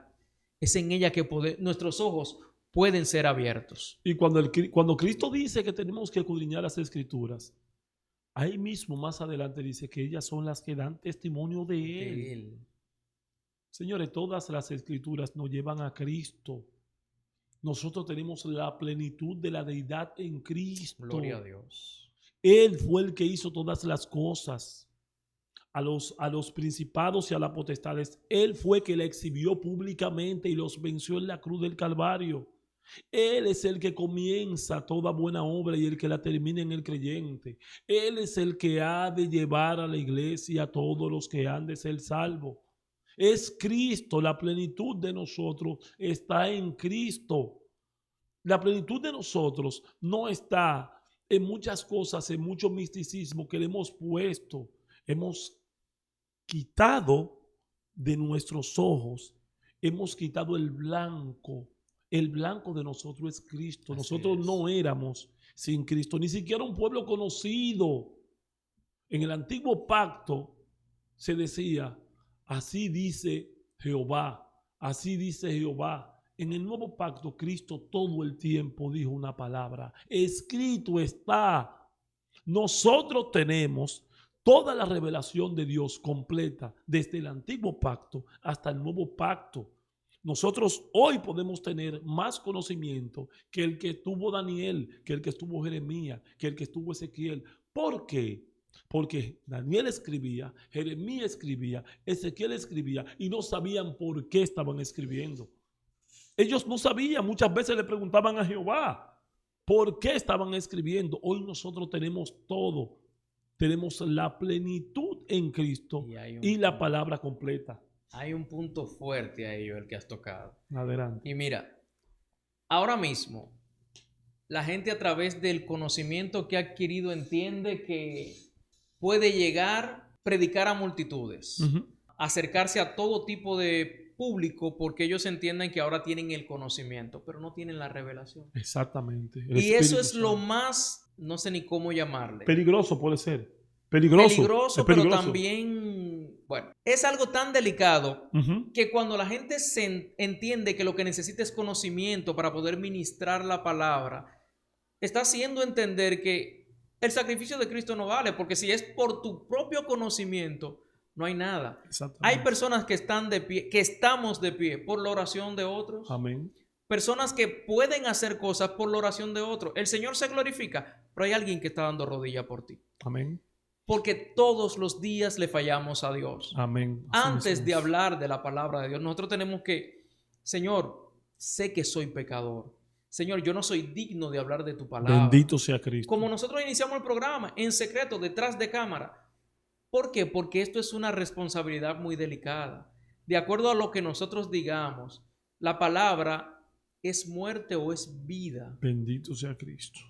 [SPEAKER 2] Es en ella que nuestros ojos pueden ser abiertos.
[SPEAKER 1] Y cuando Cristo dice que tenemos que escudriñar las Escrituras, ahí mismo más adelante dice que ellas son las que dan testimonio de Él. Señores, todas las Escrituras nos llevan a Cristo. Nosotros tenemos la plenitud de la deidad en Cristo.
[SPEAKER 2] Gloria a Dios.
[SPEAKER 1] Él fue el que hizo todas las cosas. A los principados y a las potestades, Él fue que la exhibió públicamente y los venció en la cruz del Calvario. Él es el que comienza toda buena obra y el que la termina en el creyente. Él es el que ha de llevar a la iglesia a todos los que han de ser salvos. Es Cristo, la plenitud de nosotros está en Cristo. La plenitud de nosotros no está en muchas cosas, en mucho misticismo que le hemos puesto. Hemos quitado de nuestros ojos, hemos quitado el blanco. El blanco de nosotros es Cristo. Nosotros no éramos sin Cristo, ni siquiera un pueblo conocido. En el antiguo pacto se decía, así dice Jehová, así dice Jehová. En el nuevo pacto, Cristo todo el tiempo dijo una palabra. Escrito está. Nosotros tenemos toda la revelación de Dios completa, desde el antiguo pacto hasta el nuevo pacto. Nosotros hoy podemos tener más conocimiento que el que tuvo Daniel, que el que estuvo Jeremías, que el que estuvo Ezequiel. ¿Por qué? Porque Daniel escribía, Jeremías escribía, Ezequiel escribía y no sabían por qué estaban escribiendo. Ellos no sabían, muchas veces le preguntaban a Jehová por qué estaban escribiendo. Hoy nosotros tenemos todo. Tenemos la plenitud en Cristo y la palabra completa.
[SPEAKER 2] Hay un punto fuerte ahí, el que has tocado.
[SPEAKER 1] Adelante.
[SPEAKER 2] Y mira, ahora mismo, la gente a través del conocimiento que ha adquirido entiende que puede llegar, predicar a multitudes, acercarse a todo tipo de público porque ellos entienden que ahora tienen el conocimiento, pero no tienen la revelación.
[SPEAKER 1] Exactamente.
[SPEAKER 2] Y eso es lo más, no sé ni cómo llamarle.
[SPEAKER 1] Peligroso puede ser. Peligroso,
[SPEAKER 2] pero también, bueno, es algo tan delicado que cuando la gente entiende que lo que necesita es conocimiento para poder ministrar la palabra, está haciendo entender que el sacrificio de Cristo no vale, porque si es por tu propio conocimiento, no hay nada. Hay personas que están de pie, que estamos de pie por la oración de otros.
[SPEAKER 1] Amén.
[SPEAKER 2] Personas que pueden hacer cosas por la oración de otros. El Señor se glorifica, pero hay alguien que está dando rodilla por ti.
[SPEAKER 1] Amén.
[SPEAKER 2] porque todos los días le fallamos a Dios.
[SPEAKER 1] Amén. Así
[SPEAKER 2] Antes
[SPEAKER 1] mismo
[SPEAKER 2] de
[SPEAKER 1] es.
[SPEAKER 2] hablar de la palabra de Dios, nosotros tenemos que, Señor, sé que soy pecador. Señor, yo no soy digno de hablar de tu palabra.
[SPEAKER 1] Bendito sea Cristo.
[SPEAKER 2] Como nosotros iniciamos el programa en secreto, detrás de cámara. ¿Por qué? Porque esto es una responsabilidad muy delicada. De acuerdo a lo que nosotros digamos, la palabra es muerte o es vida.
[SPEAKER 1] Bendito sea Cristo.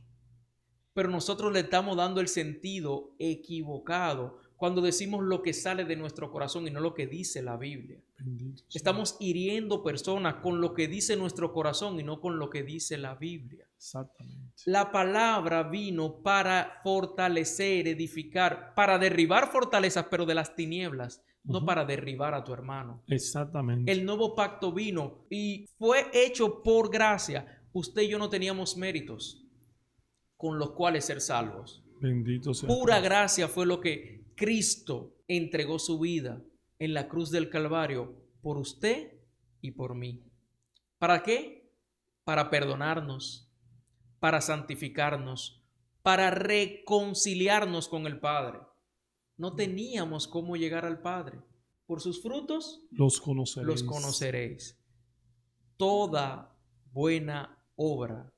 [SPEAKER 2] Pero nosotros le estamos dando el sentido equivocado cuando decimos lo que sale de nuestro corazón y no lo que dice la Biblia.
[SPEAKER 1] Bendito sea.
[SPEAKER 2] Estamos hiriendo personas con lo que dice nuestro corazón y no con lo que dice la Biblia.
[SPEAKER 1] Exactamente.
[SPEAKER 2] La palabra vino para fortalecer, edificar, para derribar fortalezas, pero de las tinieblas, no para derribar a tu hermano.
[SPEAKER 1] Exactamente.
[SPEAKER 2] El nuevo pacto vino y fue hecho por gracia. Usted y yo no teníamos méritos con los cuales ser salvos.
[SPEAKER 1] Bendito sea
[SPEAKER 2] Pura
[SPEAKER 1] Cristo.
[SPEAKER 2] gracia fue lo que Cristo entregó su vida en la cruz del Calvario por usted y por mí. ¿Para qué? Para perdonarnos, para santificarnos, para reconciliarnos con el Padre. No teníamos cómo llegar al Padre. Por sus frutos
[SPEAKER 1] Los conoceréis.
[SPEAKER 2] los conoceréis. Toda buena obra,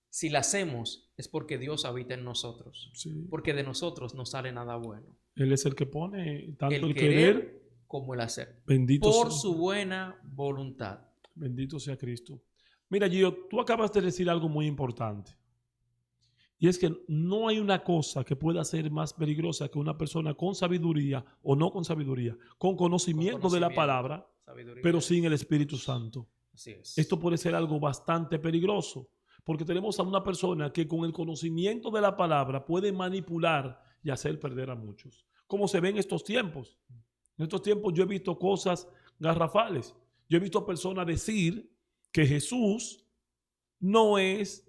[SPEAKER 2] si la hacemos, es porque Dios habita en nosotros.
[SPEAKER 1] Sí.
[SPEAKER 2] Porque de nosotros no sale nada bueno.
[SPEAKER 1] Él es el que pone tanto
[SPEAKER 2] El
[SPEAKER 1] el
[SPEAKER 2] querer
[SPEAKER 1] querer.
[SPEAKER 2] como el hacer.
[SPEAKER 1] Bendito
[SPEAKER 2] Por
[SPEAKER 1] sea.
[SPEAKER 2] su buena voluntad.
[SPEAKER 1] Bendito sea Cristo. Mira, Gio, tú acabas de decir algo muy importante. Y es que no hay una cosa que pueda ser más peligrosa que una persona con sabiduría o no con sabiduría, con conocimiento de la palabra,
[SPEAKER 2] Sabiduría.
[SPEAKER 1] pero sin el Espíritu Santo.
[SPEAKER 2] Así es.
[SPEAKER 1] Esto puede ser algo bastante peligroso, porque tenemos a una persona que con el conocimiento de la palabra puede manipular y hacer perder a muchos. Como se ve en estos tiempos. En estos tiempos yo he visto cosas garrafales. Yo he visto personas decir que Jesús no es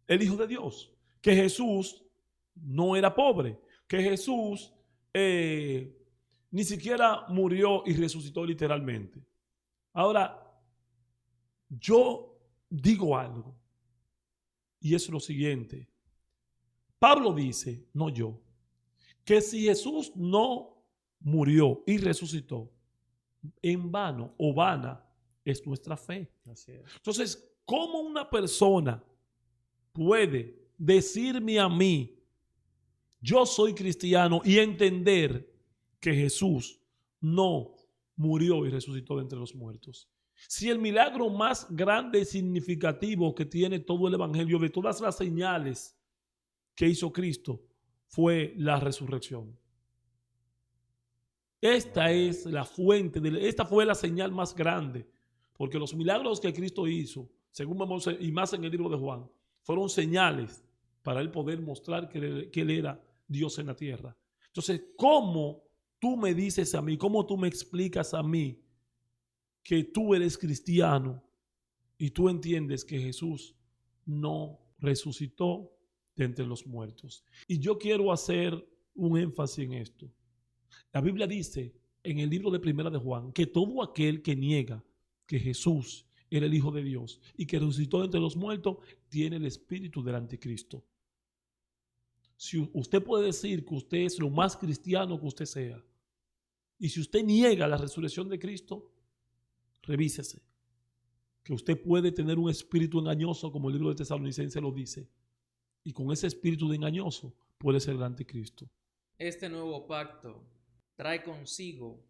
[SPEAKER 1] el Hijo de Dios, que Jesús no era pobre, que Jesús ni siquiera murió y resucitó literalmente. Ahora, yo digo algo, y es lo siguiente. Pablo dice, no yo, que si Jesús no murió y resucitó, en vano o vana es nuestra fe.
[SPEAKER 2] Así es.
[SPEAKER 1] Entonces, ¿cómo una persona puede decirme a mí, yo soy cristiano, y entender que Jesús no murió y resucitó de entre los muertos? Si el milagro más grande y significativo que tiene todo el evangelio, de todas las señales que hizo Cristo, fue la resurrección. Esta es la fuente, esta fue la señal más grande, porque los milagros que Cristo hizo, según vemos y más en el libro de Juan, fueron señales para él poder mostrar que él era Dios en la tierra. Entonces, ¿cómo tú me dices a mí, cómo tú me explicas a mí que tú eres cristiano y tú entiendes que Jesús no resucitó de entre los muertos? Y yo quiero hacer un énfasis en esto. La Biblia dice en el libro de Primera de Juan que todo aquel que niega que Jesús era el Hijo de Dios y que resucitó de entre los muertos tiene el espíritu del anticristo. Si usted puede decir que usted es lo más cristiano que usted sea, y si usted niega la resurrección de Cristo, revísese, que usted puede tener un espíritu engañoso, como el libro de Tesalonicenses lo dice, y con ese espíritu de engañoso puede ser el anticristo.
[SPEAKER 2] Este nuevo pacto trae consigo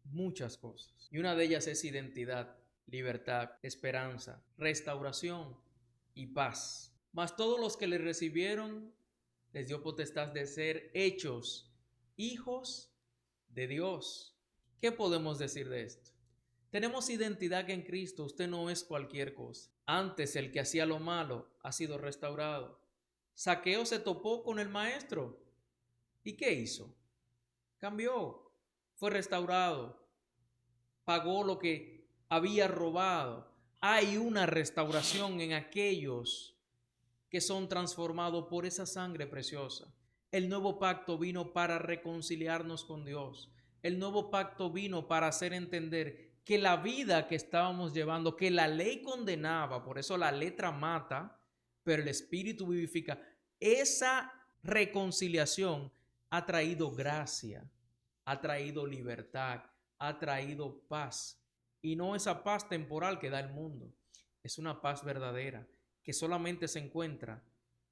[SPEAKER 2] muchas cosas, y una de ellas es identidad, libertad, esperanza, restauración y paz. Mas todos los que le recibieron les dio potestad de ser hechos hijos de Dios. ¿Qué podemos decir de esto? Tenemos identidad en Cristo. Usted no es cualquier cosa. Antes el que hacía lo malo ha sido restaurado. Zaqueo se topó con el maestro. ¿Y qué hizo? Cambió. Fue restaurado. Pagó lo que había robado. Hay una restauración en aquellos que son transformados por esa sangre preciosa. El nuevo pacto vino para reconciliarnos con Dios. El nuevo pacto vino para hacer entender que la vida que estábamos llevando, que la ley condenaba, por eso la letra mata, pero el espíritu vivifica. Esa reconciliación ha traído gracia, ha traído libertad, ha traído paz. Y no esa paz temporal que da el mundo, es una paz verdadera que solamente se encuentra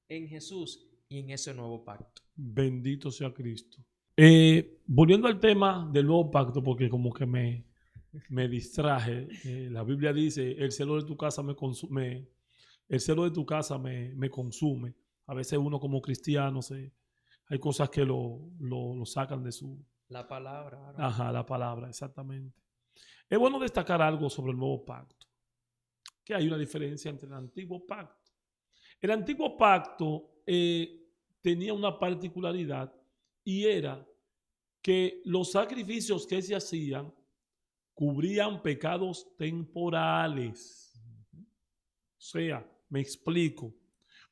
[SPEAKER 2] en Jesús y en ese nuevo pacto.
[SPEAKER 1] Bendito sea Cristo. Volviendo al tema del nuevo pacto, porque como que me distraje. La Biblia dice, el celo de tu casa me consume, el celo de tu casa me consume. A veces uno como cristiano hay cosas que lo sacan de su...
[SPEAKER 2] La palabra.
[SPEAKER 1] Ajá, la palabra, exactamente. Es bueno destacar algo sobre el nuevo pacto, que hay una diferencia entre el antiguo pacto. El antiguo pacto tenía una particularidad y era que los sacrificios que se hacían cubrían pecados temporales. O sea, me explico.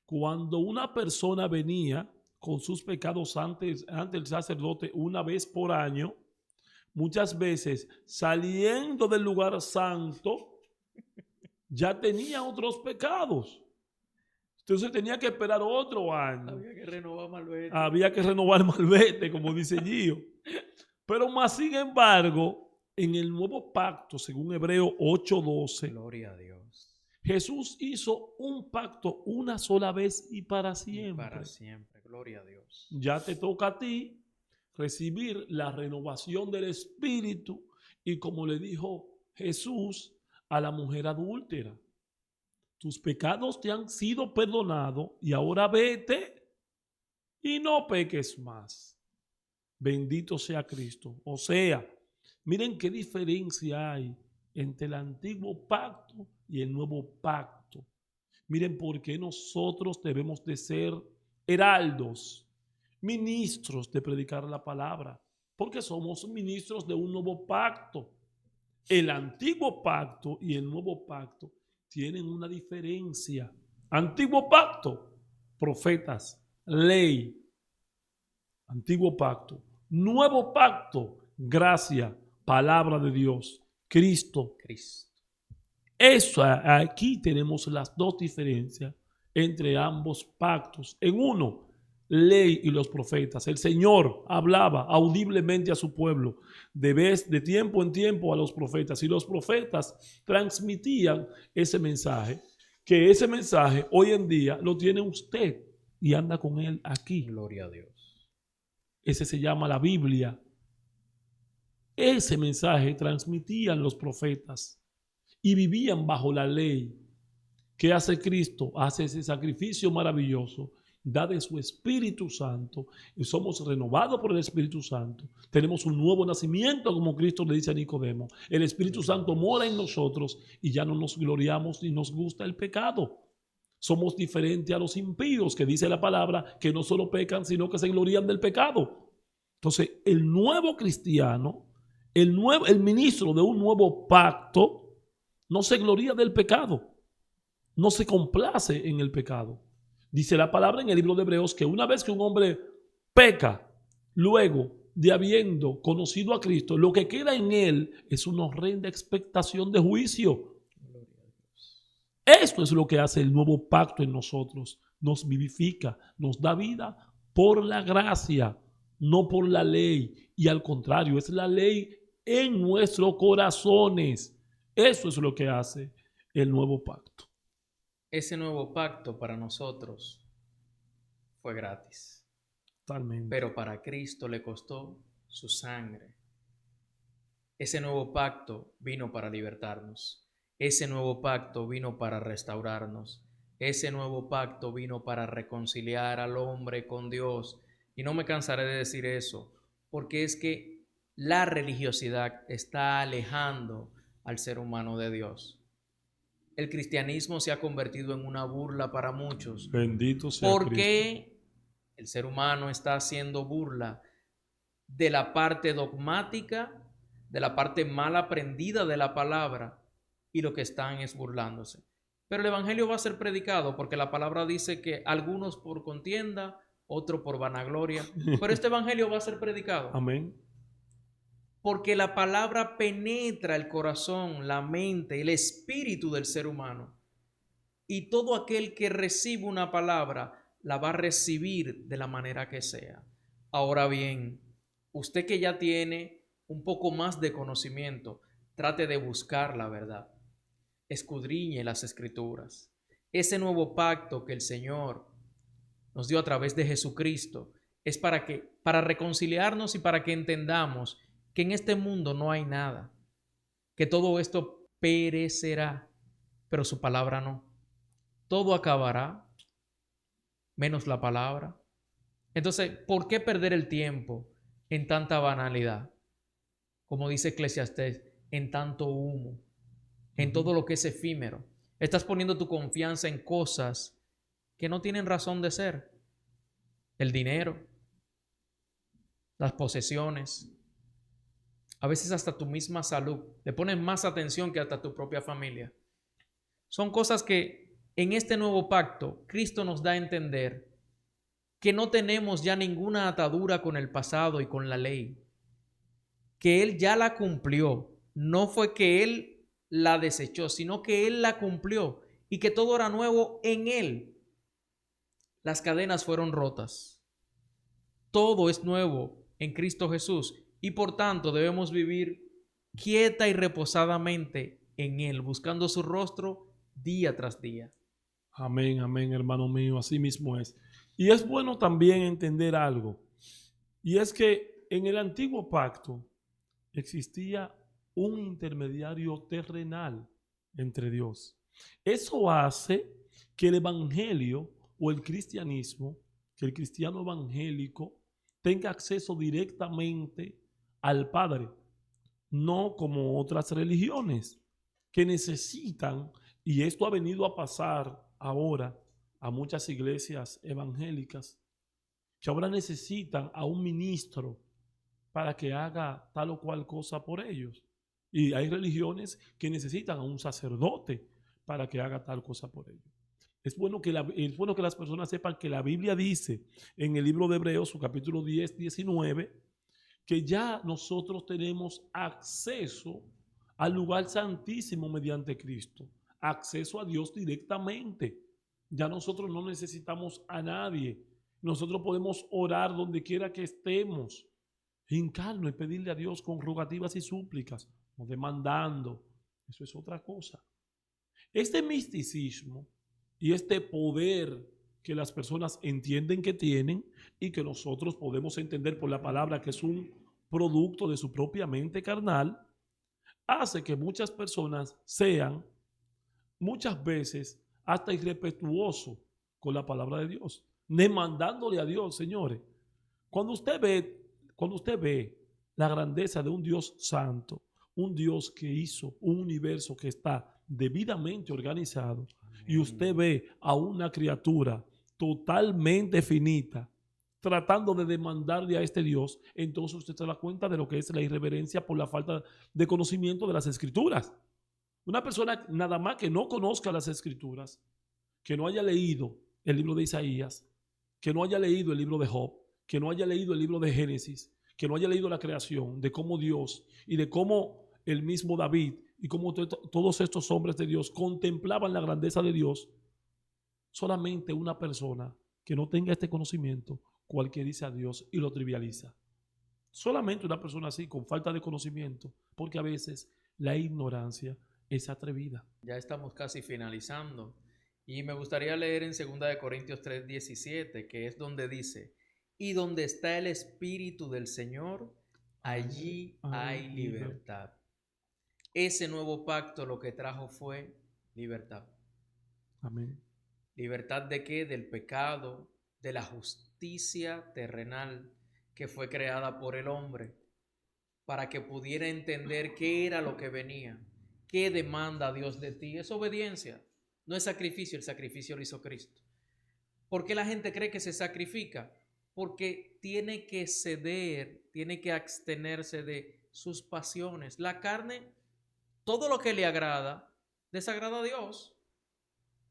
[SPEAKER 1] Cuando una persona venía con sus pecados ante el sacerdote una vez por año, muchas veces saliendo del lugar santo, ya tenía otros pecados. Entonces tenía que esperar otro año.
[SPEAKER 2] Había que renovar malvete.
[SPEAKER 1] Había que renovar malvete, como dice Gio. Pero más sin embargo, en el nuevo pacto, según Hebreo 8:12,
[SPEAKER 2] Gloria a Dios.
[SPEAKER 1] Jesús hizo un pacto una sola vez y para siempre.
[SPEAKER 2] Y para siempre, gloria a Dios.
[SPEAKER 1] Ya te toca a ti recibir la renovación del Espíritu y como le dijo Jesús a la mujer adúltera, tus pecados te han sido perdonados y ahora vete y no peques más. Bendito sea Cristo. O sea, miren qué diferencia hay entre el antiguo pacto y el nuevo pacto. Miren por qué nosotros debemos de ser heraldos, ministros de predicar la palabra, porque somos ministros de un nuevo pacto. El antiguo pacto y el nuevo pacto tienen una diferencia. Antiguo pacto, profetas, ley. Antiguo pacto. Nuevo pacto, gracia, palabra de Dios, Cristo. Eso, aquí tenemos las dos diferencias entre ambos pactos. En uno, ley y los profetas. El Señor hablaba audiblemente a su pueblo de tiempo en tiempo a los profetas y los profetas transmitían ese mensaje, que ese mensaje hoy en día lo tiene usted y anda con él aquí.
[SPEAKER 2] Gloria a Dios.
[SPEAKER 1] Ese se llama la Biblia. Ese mensaje transmitían los profetas y vivían bajo la ley. ¿Qué hace Cristo? Hace ese sacrificio maravilloso, da de su Espíritu Santo y somos renovados por el Espíritu Santo. Tenemos un nuevo nacimiento, como Cristo le dice a Nicodemo. El Espíritu Santo mora en nosotros y ya no nos gloriamos ni nos gusta el pecado. Somos diferentes a los impíos, que dice la palabra, que no solo pecan, sino que se glorían del pecado. Entonces, el nuevo cristiano, el ministro de un nuevo pacto, no se gloría del pecado, no se complace en el pecado. Dice la palabra en el libro de Hebreos que una vez que un hombre peca, luego de habiendo conocido a Cristo, lo que queda en él es una horrenda expectación de juicio. Esto es lo que hace el nuevo pacto en nosotros. Nos vivifica, nos da vida por la gracia, no por la ley. Y al contrario, es la ley en nuestros corazones. Eso es lo que hace el nuevo pacto.
[SPEAKER 2] Ese nuevo pacto para nosotros fue gratis.
[SPEAKER 1] Totalmente.
[SPEAKER 2] Pero para Cristo le costó su sangre. Ese nuevo pacto vino para libertarnos. Ese nuevo pacto vino para restaurarnos. Ese nuevo pacto vino para reconciliar al hombre con Dios. Y no me cansaré de decir eso, porque es que la religiosidad está alejando al ser humano de Dios. El cristianismo se ha convertido en una burla para muchos.
[SPEAKER 1] Bendito sea
[SPEAKER 2] ¿Por
[SPEAKER 1] Cristo.
[SPEAKER 2] qué el ser humano está haciendo burla de la parte dogmática, de la parte mal aprendida de la palabra? Y lo que están es burlándose. Pero el evangelio va a ser predicado porque la palabra dice que algunos por contienda, otros por vanagloria. Pero este evangelio va a ser predicado.
[SPEAKER 1] Amén.
[SPEAKER 2] Porque la palabra penetra el corazón, la mente, el espíritu del ser humano. Y todo aquel que recibe una palabra la va a recibir de la manera que sea. Ahora bien, usted que ya tiene un poco más de conocimiento, trate de buscar la verdad. Escudriñe las escrituras. Ese nuevo pacto que el Señor nos dio a través de Jesucristo es para reconciliarnos y para que entendamos que en este mundo no hay nada, que todo esto perecerá, pero su palabra no. Todo acabará, menos la palabra. Entonces, ¿por qué perder el tiempo en tanta banalidad? Como dice Eclesiastés, en tanto humo, en todo lo que es efímero. Estás poniendo tu confianza en cosas que no tienen razón de ser. El dinero, las posesiones, a veces hasta tu misma salud. Le pones más atención que hasta tu propia familia. Son cosas que en este nuevo pacto Cristo nos da a entender que no tenemos ya ninguna atadura con el pasado y con la ley, que Él ya la cumplió. No fue que Él la desechó, sino que Él la cumplió y que todo era nuevo en Él. Las cadenas fueron rotas. Todo es nuevo en Cristo Jesús y por tanto debemos vivir quieta y reposadamente en Él, buscando su rostro día tras día.
[SPEAKER 1] Amén, amén, hermano mío, así mismo es. Y es bueno también entender algo, y es que en el antiguo pacto existía un intermediario terrenal entre Dios. Eso hace que el evangelio o el cristianismo, que el cristiano evangélico tenga acceso directamente al Padre, no como otras religiones que necesitan, y esto ha venido a pasar ahora a muchas iglesias evangélicas, que ahora necesitan a un ministro para que haga tal o cual cosa por ellos. Y hay religiones que necesitan a un sacerdote para que haga tal cosa por ellos. Es bueno que las personas sepan que la Biblia dice en el libro de Hebreos, su capítulo 10, 19, que ya nosotros tenemos acceso al lugar santísimo mediante Cristo, acceso a Dios directamente. Ya nosotros no necesitamos a nadie. Nosotros podemos orar donde quiera que estemos, hincarnos y pedirle a Dios con rogativas y súplicas, no demandando. Eso es otra cosa. Este misticismo y este poder que las personas entienden que tienen y que nosotros podemos entender por la palabra que es un producto de su propia mente carnal, hace que muchas personas sean muchas veces hasta irrespetuosos con la palabra de Dios, demandándole a Dios, señores. Cuando usted ve, cuando usted ve la grandeza de un Dios santo, un Dios que hizo un universo que está debidamente organizado, y usted ve a una criatura totalmente finita tratando de demandarle a este Dios, entonces usted se da cuenta de lo que es la irreverencia por la falta de conocimiento de las escrituras. Una persona nada más que no conozca las escrituras, que no haya leído el libro de Isaías, que no haya leído el libro de Job, que no haya leído el libro de Génesis, que no haya leído la creación, de cómo Dios y de cómo el mismo David y cómo todos estos hombres de Dios contemplaban la grandeza de Dios, solamente una persona que no tenga este conocimiento, cualquiera dice a Dios y lo trivializa. Solamente una persona así, con falta de conocimiento, porque a veces la ignorancia es atrevida.
[SPEAKER 2] Ya estamos casi finalizando y me gustaría leer en 2 Corintios 3:17, que es donde dice, y donde está el Espíritu del Señor, allí hay libertad. Ese nuevo pacto lo que trajo fue libertad.
[SPEAKER 1] Amén.
[SPEAKER 2] ¿Libertad de qué? Del pecado, de la justicia terrenal que fue creada por el hombre para que pudiera entender qué era lo que venía, qué demanda Dios de ti. Es obediencia, no es sacrificio, el sacrificio lo hizo Cristo. ¿Por qué la gente cree que se sacrifica? Porque tiene que ceder, tiene que abstenerse de sus pasiones. La carne, todo lo que le agrada, desagrada a Dios.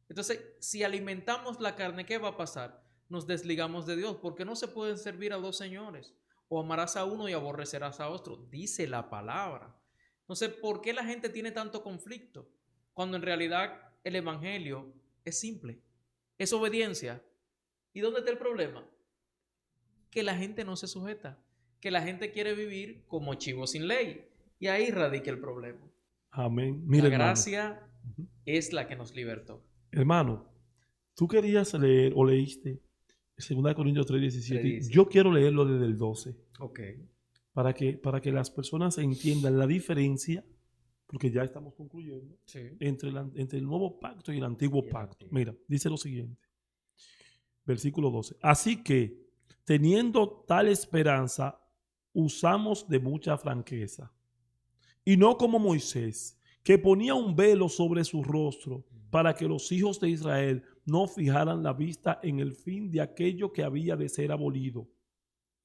[SPEAKER 2] Entonces, si alimentamos la carne, ¿qué va a pasar? Nos desligamos de Dios, porque no se pueden servir a dos señores. O amarás a uno y aborrecerás a otro, dice la palabra. Entonces, ¿por qué la gente tiene tanto conflicto? Cuando en realidad el evangelio es simple, es obediencia. ¿Y dónde está el problema? que la gente no se sujeta, que la gente quiere vivir como chivo sin ley. Y ahí radica el problema.
[SPEAKER 1] Amén. Mira,
[SPEAKER 2] La
[SPEAKER 1] hermano.
[SPEAKER 2] gracia es la que nos libertó.
[SPEAKER 1] Hermano, tú querías leer o leíste 2 Corintios 3:17.
[SPEAKER 2] 3:17.
[SPEAKER 1] Yo quiero leerlo desde el 12
[SPEAKER 2] Ok.
[SPEAKER 1] para que las personas entiendan la diferencia, porque ya estamos concluyendo,
[SPEAKER 2] Sí.
[SPEAKER 1] entre el nuevo pacto y el antiguo pacto. Mira, dice lo siguiente, versículo 12. Así que, teniendo tal esperanza, usamos de mucha franqueza. Y no como Moisés, que ponía un velo sobre su rostro para que los hijos de Israel no fijaran la vista en el fin de aquello que había de ser abolido.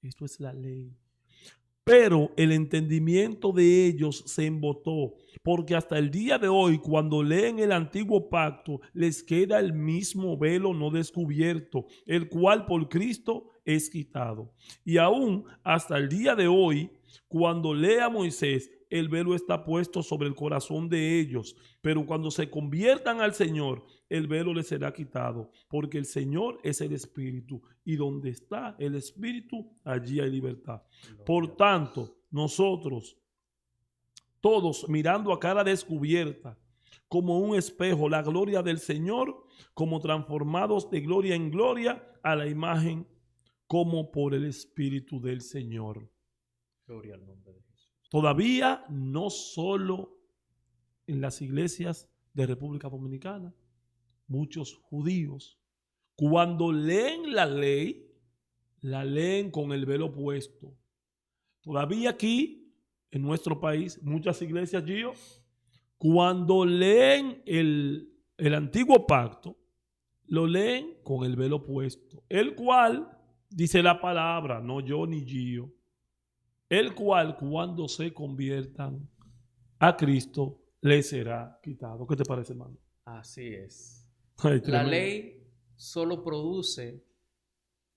[SPEAKER 1] Esto es la ley. Pero el entendimiento de ellos se embotó, porque hasta el día de hoy, cuando leen el antiguo pacto, les queda el mismo velo no descubierto, el cual por Cristo es quitado. Y aún hasta el día de hoy, cuando lee a Moisés, el velo está puesto sobre el corazón de ellos, pero cuando se conviertan al Señor, el velo les será quitado, porque el Señor es el Espíritu, y donde está el Espíritu, allí hay libertad. Por tanto, nosotros, todos mirando a cara descubierta, como un espejo, la gloria del Señor, como transformados de gloria en gloria a la imagen, como por el Espíritu del Señor.
[SPEAKER 2] Gloria al nombre de Jesús.
[SPEAKER 1] Todavía no solo en las iglesias de República Dominicana, muchos judíos, cuando leen la leen con el velo puesto. Todavía aquí, en nuestro país, muchas iglesias, Gio, cuando leen el antiguo pacto, lo leen con el velo puesto, el cual, dice la palabra, no yo ni Gio, el cual cuando se conviertan a Cristo les será quitado. ¿Qué te parece, hermano?
[SPEAKER 2] Así es.
[SPEAKER 1] Ay,
[SPEAKER 2] La
[SPEAKER 1] tremendo.
[SPEAKER 2] ley solo produce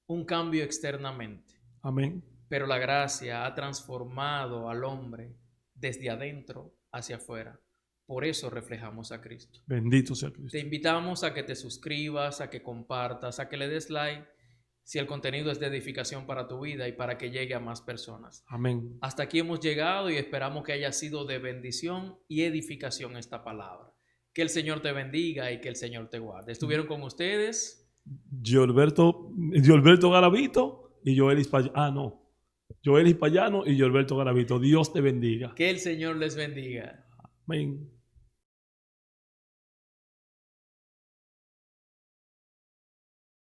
[SPEAKER 2] un cambio externamente,
[SPEAKER 1] Amén.
[SPEAKER 2] pero la gracia ha transformado al hombre desde adentro hacia afuera. Por eso reflejamos a Cristo.
[SPEAKER 1] Bendito sea Cristo.
[SPEAKER 2] Te invitamos a que te suscribas, a que compartas, a que le des like si el contenido es de edificación para tu vida y para que llegue a más personas.
[SPEAKER 1] Amén.
[SPEAKER 2] Hasta aquí hemos llegado y esperamos que haya sido de bendición y edificación esta palabra. Que el Señor te bendiga y que el Señor te guarde. Estuvieron con ustedes
[SPEAKER 1] Gilberto Garavito y Joel Hispayano. Joel Hispayano y Gilberto Garavito. Dios te bendiga.
[SPEAKER 2] Que el Señor les bendiga.
[SPEAKER 1] Amén.